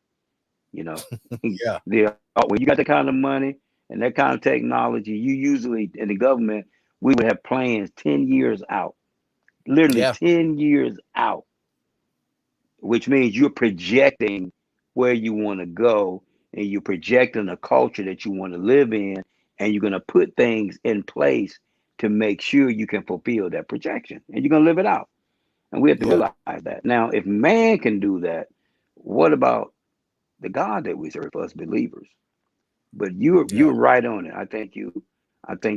You know,
Yeah.
when you got that kind of money and that kind of technology, you usually in the government we would have plans 10 years out, literally
Yeah.
10 years out, which means you're projecting where you want to go and you're projecting a culture that you want to live in, and you're going to put things in place to make sure you can fulfill that projection and you're going to live it out. And we have to
Yeah.
realize that. Now, if man can do that, what about the God that we serve for us believers? But
Yeah.
you're right on it. I think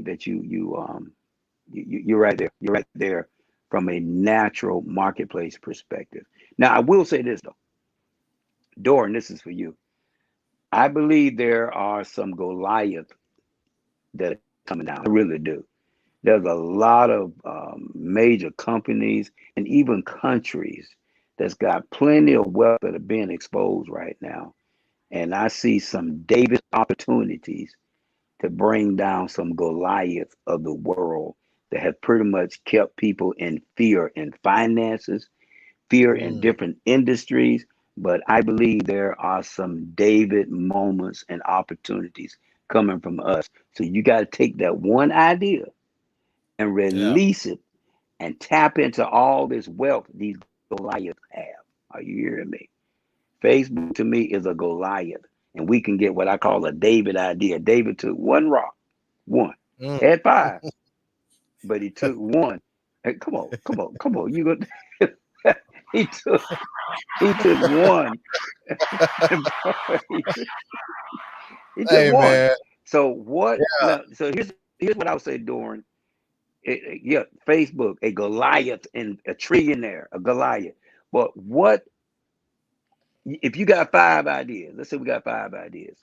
that you're right there. You're right there from a natural marketplace perspective. Now, I will say this though, Doran, this is for you. I believe there are some Goliath that are coming down. I really do. There's a lot of major companies and even countries that's got plenty of wealth that are being exposed right now. And I see some David opportunities to bring down some Goliath of the world that have pretty much kept people in fear in finances, fear in
Mm,
different industries. But I believe there are some David moments and opportunities coming from us. So you got to take that one idea and
yeah.
release it and tap into all this wealth these Goliaths have. Are you hearing me? Facebook to me is a Goliath, and we can get what I call a David idea. David took one rock, one,
Mm.
had five, but he took one. Hey, come on. You go. he took he took one. he, took
Hey
one.
man.
So what?
Yeah.
Now, so here's what I would say, Doran. Yeah, Facebook, a Goliath and a trillionaire, a Goliath. But what if you got five ideas? Let's say we got five ideas.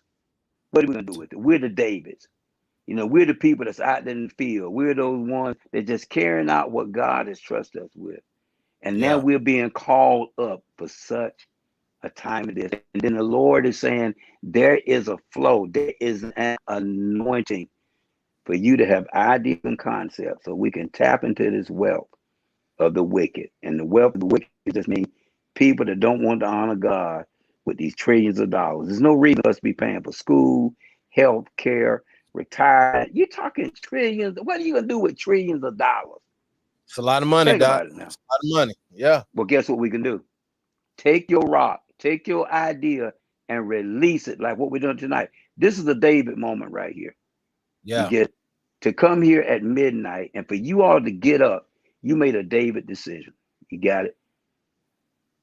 What are we gonna do with it? We're the Davids. You know, we're the people that's out there in the field. We're those ones that just carrying out what God has trusted us with. And now
Yeah.
we're being called up for such a time as this. And then the Lord is saying, there is a flow, there is an anointing for you to have ideas and concepts so we can tap into this wealth of the wicked. And the wealth of the wicked just means people that don't want to honor God with these trillions of dollars. There's no reason for us to be paying for school, health care, retirement. You're talking trillions. What are you going to do with trillions of dollars?
It's a lot of money,
Think
Doc.
about it now.
It's a lot of money. Yeah.
Well, guess what we can do? Take your rock, take your idea, and release it like what we're doing tonight. This is a David moment right here. You
Yeah.
get to come here at midnight, and for you all to get up, you made a David decision. You got it.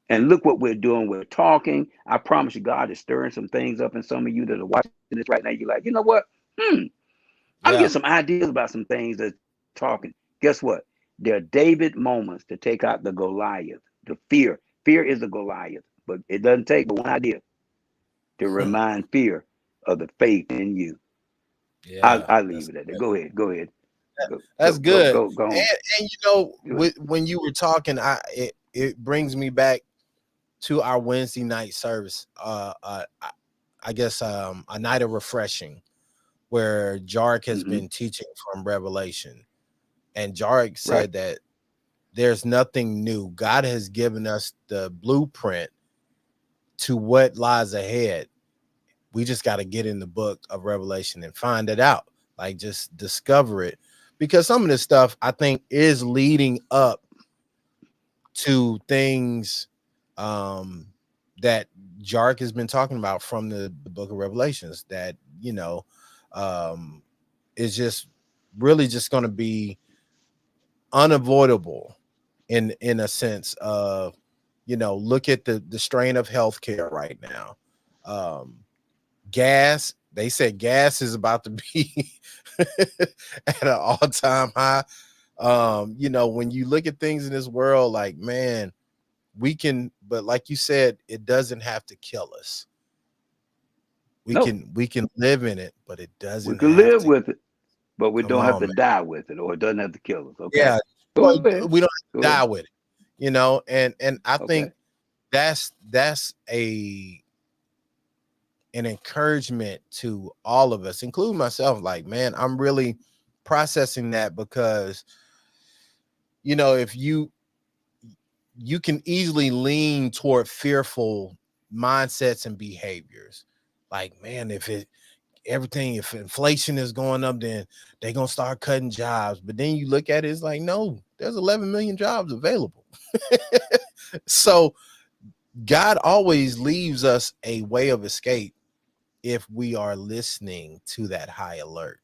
And look what we're doing. We're talking. I promise you, God is stirring some things up in some of you that are watching this right now. You're like, you know what? I'm getting
Yeah.
some ideas about some things that's talking. Guess what? There are David moments to take out the Goliath, the fear. Fear is a Goliath, but it doesn't take but one idea to remind fear of the faith in you.
Yeah.
I
That's
leave it at that. Go ahead. Go ahead.
that's good.
Go on.
And you know,
Go ahead.
when you were talking, it brings me back to our Wednesday night service. I guess a night of refreshing where Jarek has
Mm-hmm.
been teaching from Revelation. And Jarek
Right.
said that there's nothing new. God has given us the blueprint to what lies ahead. We just got to get in the book of Revelation and find it out. Like just discover it. Because some of this stuff I think is leading up to things that Jark has been talking about from the book of Revelations that, um, is just really just going to be unavoidable in a sense of, look at the strain of healthcare right now. Um, gas, they said gas is about to be at an all-time high. When you look at things in this world, like, man, we can, but like you said, it doesn't have to kill us. We
No,
can we can live in it, but it
we
doesn't
can
have
live
to.
with it, but we
Come
don't have
on,
to
man.
die with it, or it doesn't have to kill us. Okay.
Yeah,
Go
well,
ahead.
we don't have
Go
to
ahead.
die with it, and I
Okay.
think that's a an encouragement to all of us, including myself. Like, man, I'm really processing that because, you know, if you can easily lean toward fearful mindsets and behaviors. Like, man, if inflation is going up, then they're gonna start cutting jobs. But then you look at it, it's like, no, there's 11 million jobs available. So God always leaves us a way of escape if we are listening to that high alert,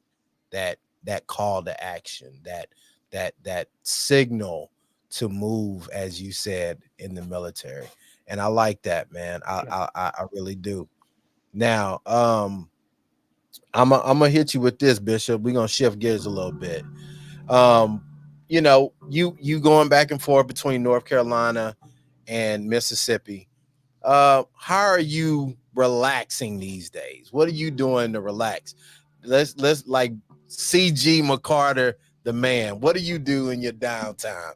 that call to action, that signal to move, as you said, in the military. And I like that, man.
Yeah.
I really do. Now, I'm gonna hit you with this, Bishop. We're gonna shift gears a little bit. Um, you know, you going back and forth between North Carolina and Mississippi. How are you relaxing these days? What are you doing to relax? Let's like CG McCarter, the man. What do you do in your downtime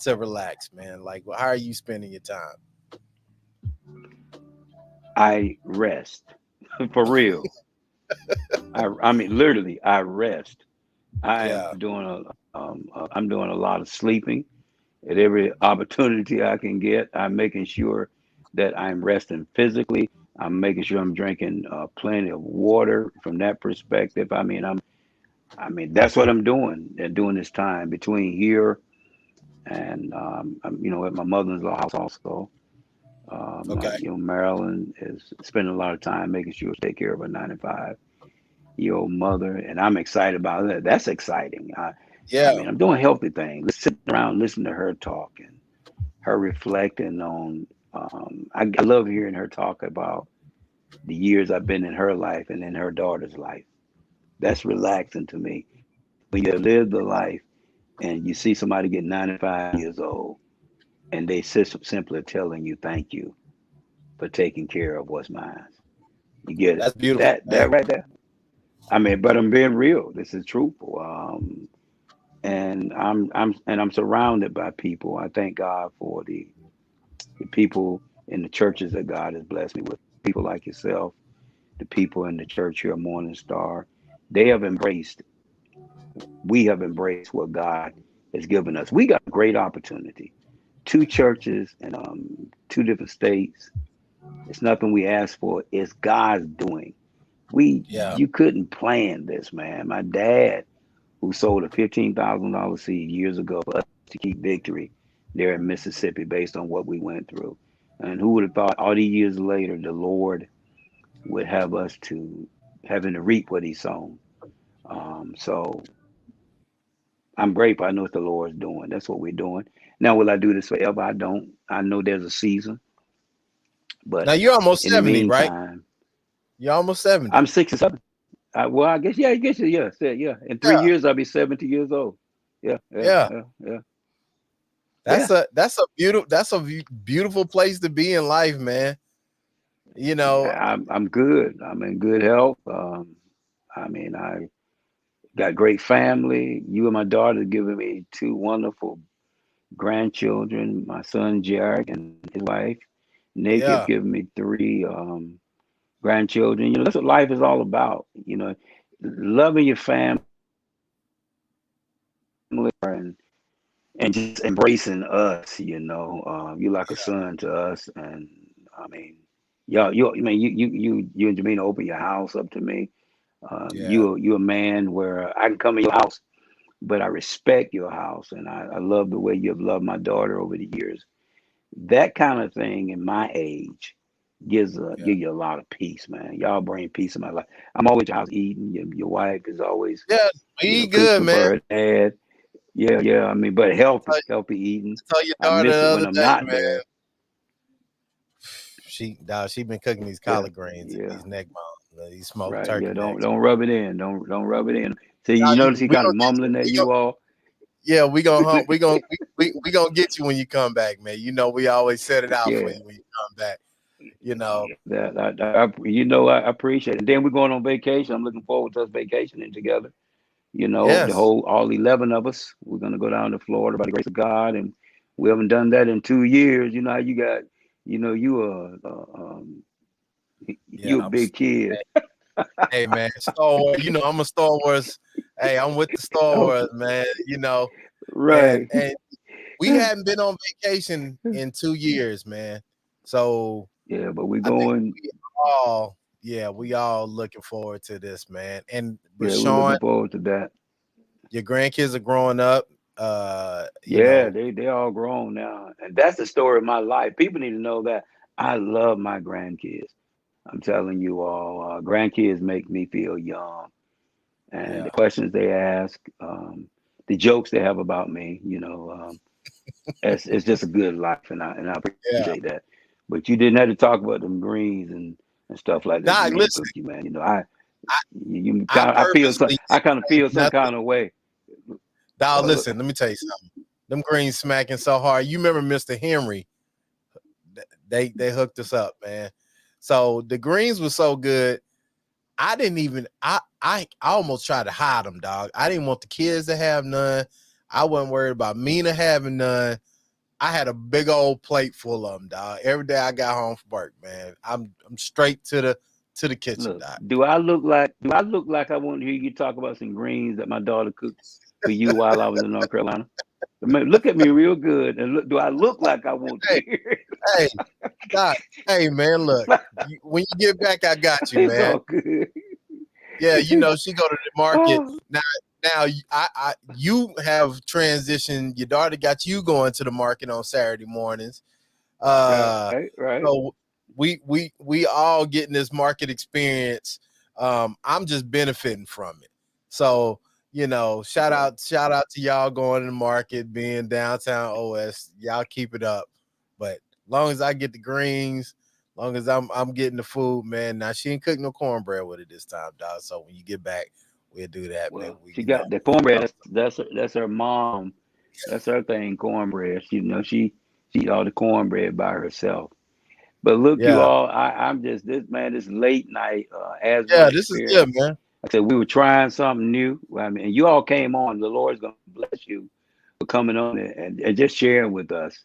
to relax, man? Like, how are you spending your time?
I rest for real. I mean, literally, I rest. I am
Yeah,
doing I'm doing a lot of sleeping at every opportunity I can get. I'm making sure that I'm resting physically. I'm making sure I'm drinking plenty of water from that perspective. I mean, that's what I'm doing and doing this time between here and I'm, at my mother-in-law house also.
okay,
Marilyn is spending a lot of time making sure she take care of her 95-year-old mother, and I'm excited about that. That's exciting. I
yeah,
mean, I'm doing healthy things. Sitting around listening to her talk and her reflecting on. I love hearing her talk about the years I've been in her life and in her daughter's life. That's relaxing to me. When you have lived the life and you see somebody get 95 years old and they simply telling you thank you for taking care of what's mine. You get it?
that's beautiful,
That
man.
right there. I mean, but I'm being real. This is truthful. And I'm surrounded by people. I thank God for the people in the churches that God has blessed me with. People like yourself, the people in the church here, Morning Star. They have embraced. We have embraced what God has given us. We got a great opportunity. Two churches in two different states. It's nothing we asked for. It's God's doing.
Yeah,
You couldn't plan this, man. My dad, who sold a $15,000 seed years ago for us to keep victory there in Mississippi based on what we went through. And who would have thought all these years later the Lord would have us to having to reap what he sown. So I'm grateful. I know what the Lord's doing. That's what we're doing. Now, will I do this forever? I don't. I know there's a season,
now
but
you're almost
in the
70, right?
meantime,
You're almost 70.
I'm 67. Well, I guess, yeah, yeah. In
Yeah,
3 years, I'll be 70 years old. Yeah, yeah,
yeah.
yeah, yeah,
That's
yeah.
a beautiful place to be in life, man. You know,
I'm good. I'm in good health. I mean, I got great family. You and my daughter giving me two wonderful grandchildren. My son Jarek and his wife Nick have
yeah,
given me three grandchildren. That's what life is all about. Loving your family and just embracing us. You're like a son to us, and I mean, you and Jamina open your house up to me.
yeah,
You a man where I can come in your house, but I respect your house, and I love the way you've loved my daughter over the years. That kind of thing in my age
yeah,
give you a lot of peace, man. Y'all bring peace in my life. I'm always at your house eating. Your wife is always,
yeah. Be good,
cooking for
man.
her dad. Yeah, yeah. I mean, but healthy eating.
I told your
I
daughter
miss
the
it when
other
I'm
day,
not
man.
there.
She been cooking these
Yeah,
collard greens and
yeah.
these neck bones, these smoked
Right. Yeah.
turkey
Don't
necks.
don't rub it in. Don't rub it in. See,
Nah,
you notice he
we
kind
gonna
of
get you.
mumbling at you all.
Yeah, we gonna hump. We gonna get you when you come back, man. You know we always set it out for
Yeah.
you when you come back. You know.
That I appreciate it. And then we're going on vacation. I'm looking forward to us vacationing together. The
Yes.
whole all 11 of us. We're gonna go down to Florida by the grace of God, and we haven't done that in 2 years. You know how you got, you know, you
Yeah.
you a big kid.
Hey man, Star Wars. You know I'm a Star Wars. Hey, I'm with the Star
Oh,
Wars, man. You know,
right.
and we hadn't been on vacation in 2 years, man. So
Yeah, but we're
I think
going.
we all looking forward to this, man. And
Yeah, we're
Rashawn,
looking forward to that.
your grandkids are growing up. You
Yeah,
know,
they all grown now, and that's the story of my life. People need to know that I love my grandkids. I'm telling you all, grandkids make me feel young, and the
yeah,
questions they ask, the jokes they have about me, it's just a good life, and I
yeah.
appreciate that. But you didn't have to talk about them greens and stuff like that,
Doc,
green
listen,
cookie, man.
I,
You
I
kind of,
purposely
I
didn't
kind of
say
feel some
nothing.
kind of way.
Dog,
Uh,
listen, let me tell you something. Them greens smacking so hard. You remember Mr. Henry? They hooked us up, man. So the greens were so good. I didn't even I almost tried to hide them, dog. I didn't want the kids to have none. I wasn't worried about Mina having none. I had a big old plate full of them, dog. Every day I got home from work, man. I'm straight to the kitchen,
Look,
dog.
do I look like I want to hear you talk about some greens that my daughter cooked for you while I was in North Carolina? I mean, look at me real good and look. Do I look like I want to
Hey,
hear
hey, Doc. Hey, man, look.
it?
When you get back, I got you,
It's
man.
all good.
Yeah, she go to the market
Oh,
now. Now, you have transitioned. Your daughter got you going to the market on Saturday mornings. Uh,
right.
so we all getting this market experience. I'm just benefiting from it. So
Okay.
shout out to y'all going to the market, being downtown OS. Y'all keep it up. But long as I get the greens, long as I'm getting the food, man. Now she ain't cooking no cornbread with it this time, dog. So when you get back, we'll do that. Maybe
Well,
we,
she got the cornbread. That's her mom. That's her thing. Cornbread. She eat all the cornbread by herself. But look, you
yeah,
all. I'm just this man. This late night asthma
yeah. This is good,
experience.
man.
I said we were trying something new. I mean, and you all came on. The Lord's gonna bless you for coming on and just sharing with us.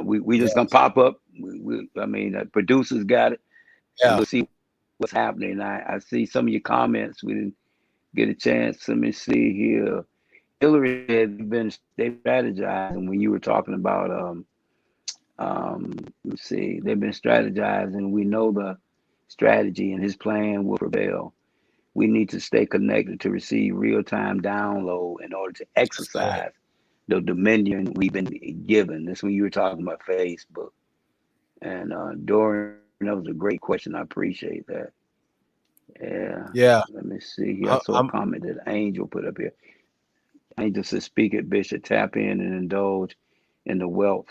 We just gonna
Yes,
pop up. I mean, producers got it, and
yeah.
we'll see what's happening. I see some of your comments. We didn't get a chance. Let me see here. Hillary said they've strategizing when you were talking about let's see, they've been strategizing. We know the strategy and his plan will prevail. We need to stay connected to receive real time download in order to
That's good.
exercise the dominion we've been given. That's when you were talking about Facebook. And Dorian, that was a great question. I appreciate that. Yeah.
Yeah,
Let me see here. I saw a
I'm
comment that Angel put up here. Angel says, "Speak it, Bishop. Tap in and indulge in the wealth.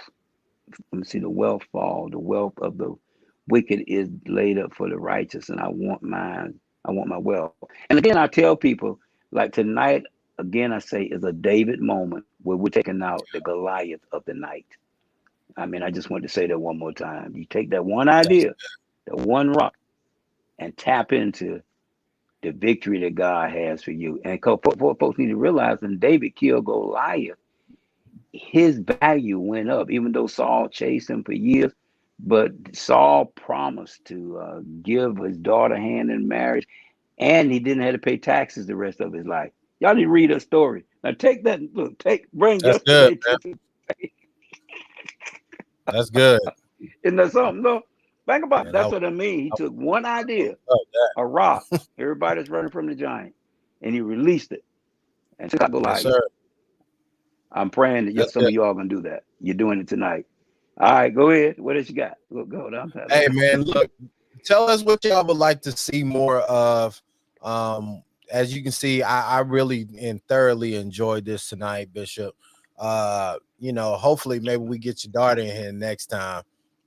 Let me see the wealth fall. The wealth of the wicked is laid up for the righteous, and I want mine. I want my wealth." And again, I tell people like tonight. Again, I say is a David moment where we're taking out the Goliath of the night. I mean, I just want to say that one more time. You take that one
that's
idea, that one rock, and tap into the victory that God has for you. And folks need to realize when David killed Goliath, his value went up, even though Saul chased him for years. But Saul promised to give his daughter hand in marriage, and he didn't have to pay taxes the rest of his life. Y'all need to read a story. Now take that, look, bring
that's good,
yesterday
man.
to the
That's good.
isn't that something? No, think about it.
And
That's what I mean. He
I
took one idea,
love that.
a rock, everybody's running from the giant, and he released it and took out
Yes,
Goliath.
sir.
I'm praying that
That's
some
good.
of you all gonna do that. You're doing it tonight. All right, go ahead. What else you got? Go. I'm
Hey,
telling
man, look, tell us what y'all would like to see more of. As you can see, I really and thoroughly enjoyed this tonight, Bishop. Hopefully maybe we get your daughter in here next time,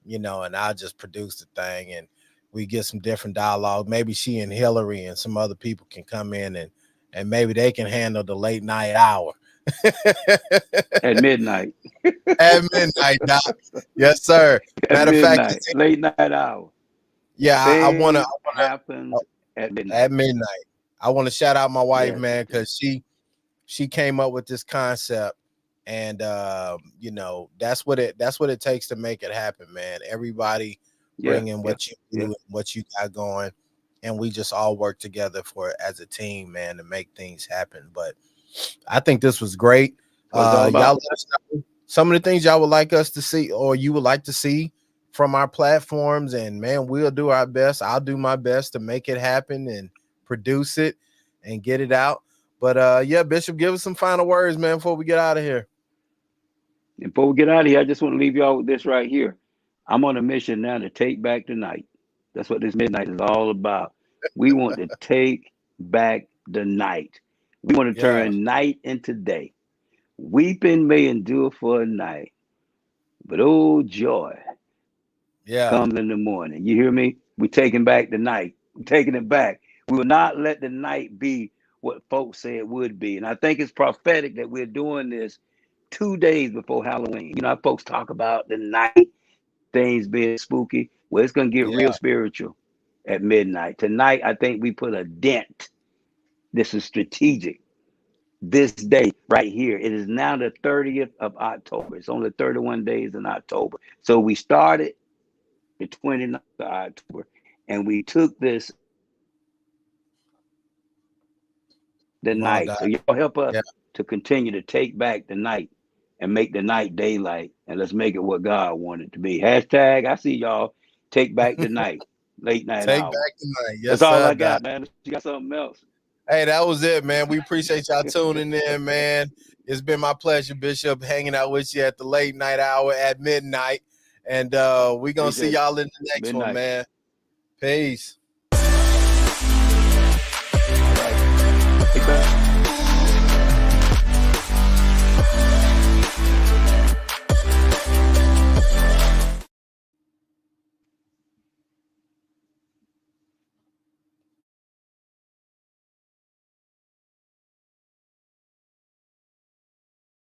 and I'll just produce the thing and we get some different dialogue. Maybe she and Hillary and some other people can come in and maybe they can handle the late night hour.
at midnight.
At midnight, Doc. Yes, sir.
At
Matter of fact,
midnight, late night hour.
yeah,
Faith happens at
at
midnight.
midnight. I want to shout out my wife,
Yes.
man, because she came up with this concept, and that's what it takes to make it happen, man. Everybody
Yeah.
bring in
Yeah.
what you do
Yeah.
and what you got going, and we just all work together for as a team, man, to make things happen. But I think this was great.
What it's all
Y'all
about.
let us know some of the things y'all would like us to see, or you would like to see from our platforms, and man, we'll do our best. I'll do my best to make it happen and produce it and get it out. But yeah, Bishop, give us some final words, man, before we get out of here.
And before we get out of here, I just want to leave y'all with this right here. I'm on a mission now to take back the night. That's what this midnight is all about. We want to take back the night. We want to
Yeah,
turn night into day. Weeping may endure for a night, but oh joy
yeah,
comes in the morning. You hear me? We're taking back the night. We're taking it back. We will not let the night be what folks say it would be. And I think it's prophetic that we're doing this 2 days before Halloween. You know how folks talk about the night, things being spooky. Well, it's going to get real
yeah.
spiritual at midnight. Tonight, I think we put a dent. This is strategic. This day right here. It is now the 30th of October. It's only 31 days in October. So we started the 29th of October, and we took this the
Come on,
night.
Doc.
So y'all help us
Yeah.
to continue to take back the night and make the night daylight, and let's make it what God wanted it to be. Hashtag, I see y'all take back the night, late night
Take
hour.
back tonight.
That's
Yes,
all
sir,
I
Doc.
got, man. You got something else?
Hey, that was it, man. We appreciate y'all tuning in, man. It's been my pleasure, Bishop, hanging out with you at the late night hour at midnight. And we're gonna see
Appreciate it.
y'all in the next one,
Midnight.
man. Peace.
All right. Take back.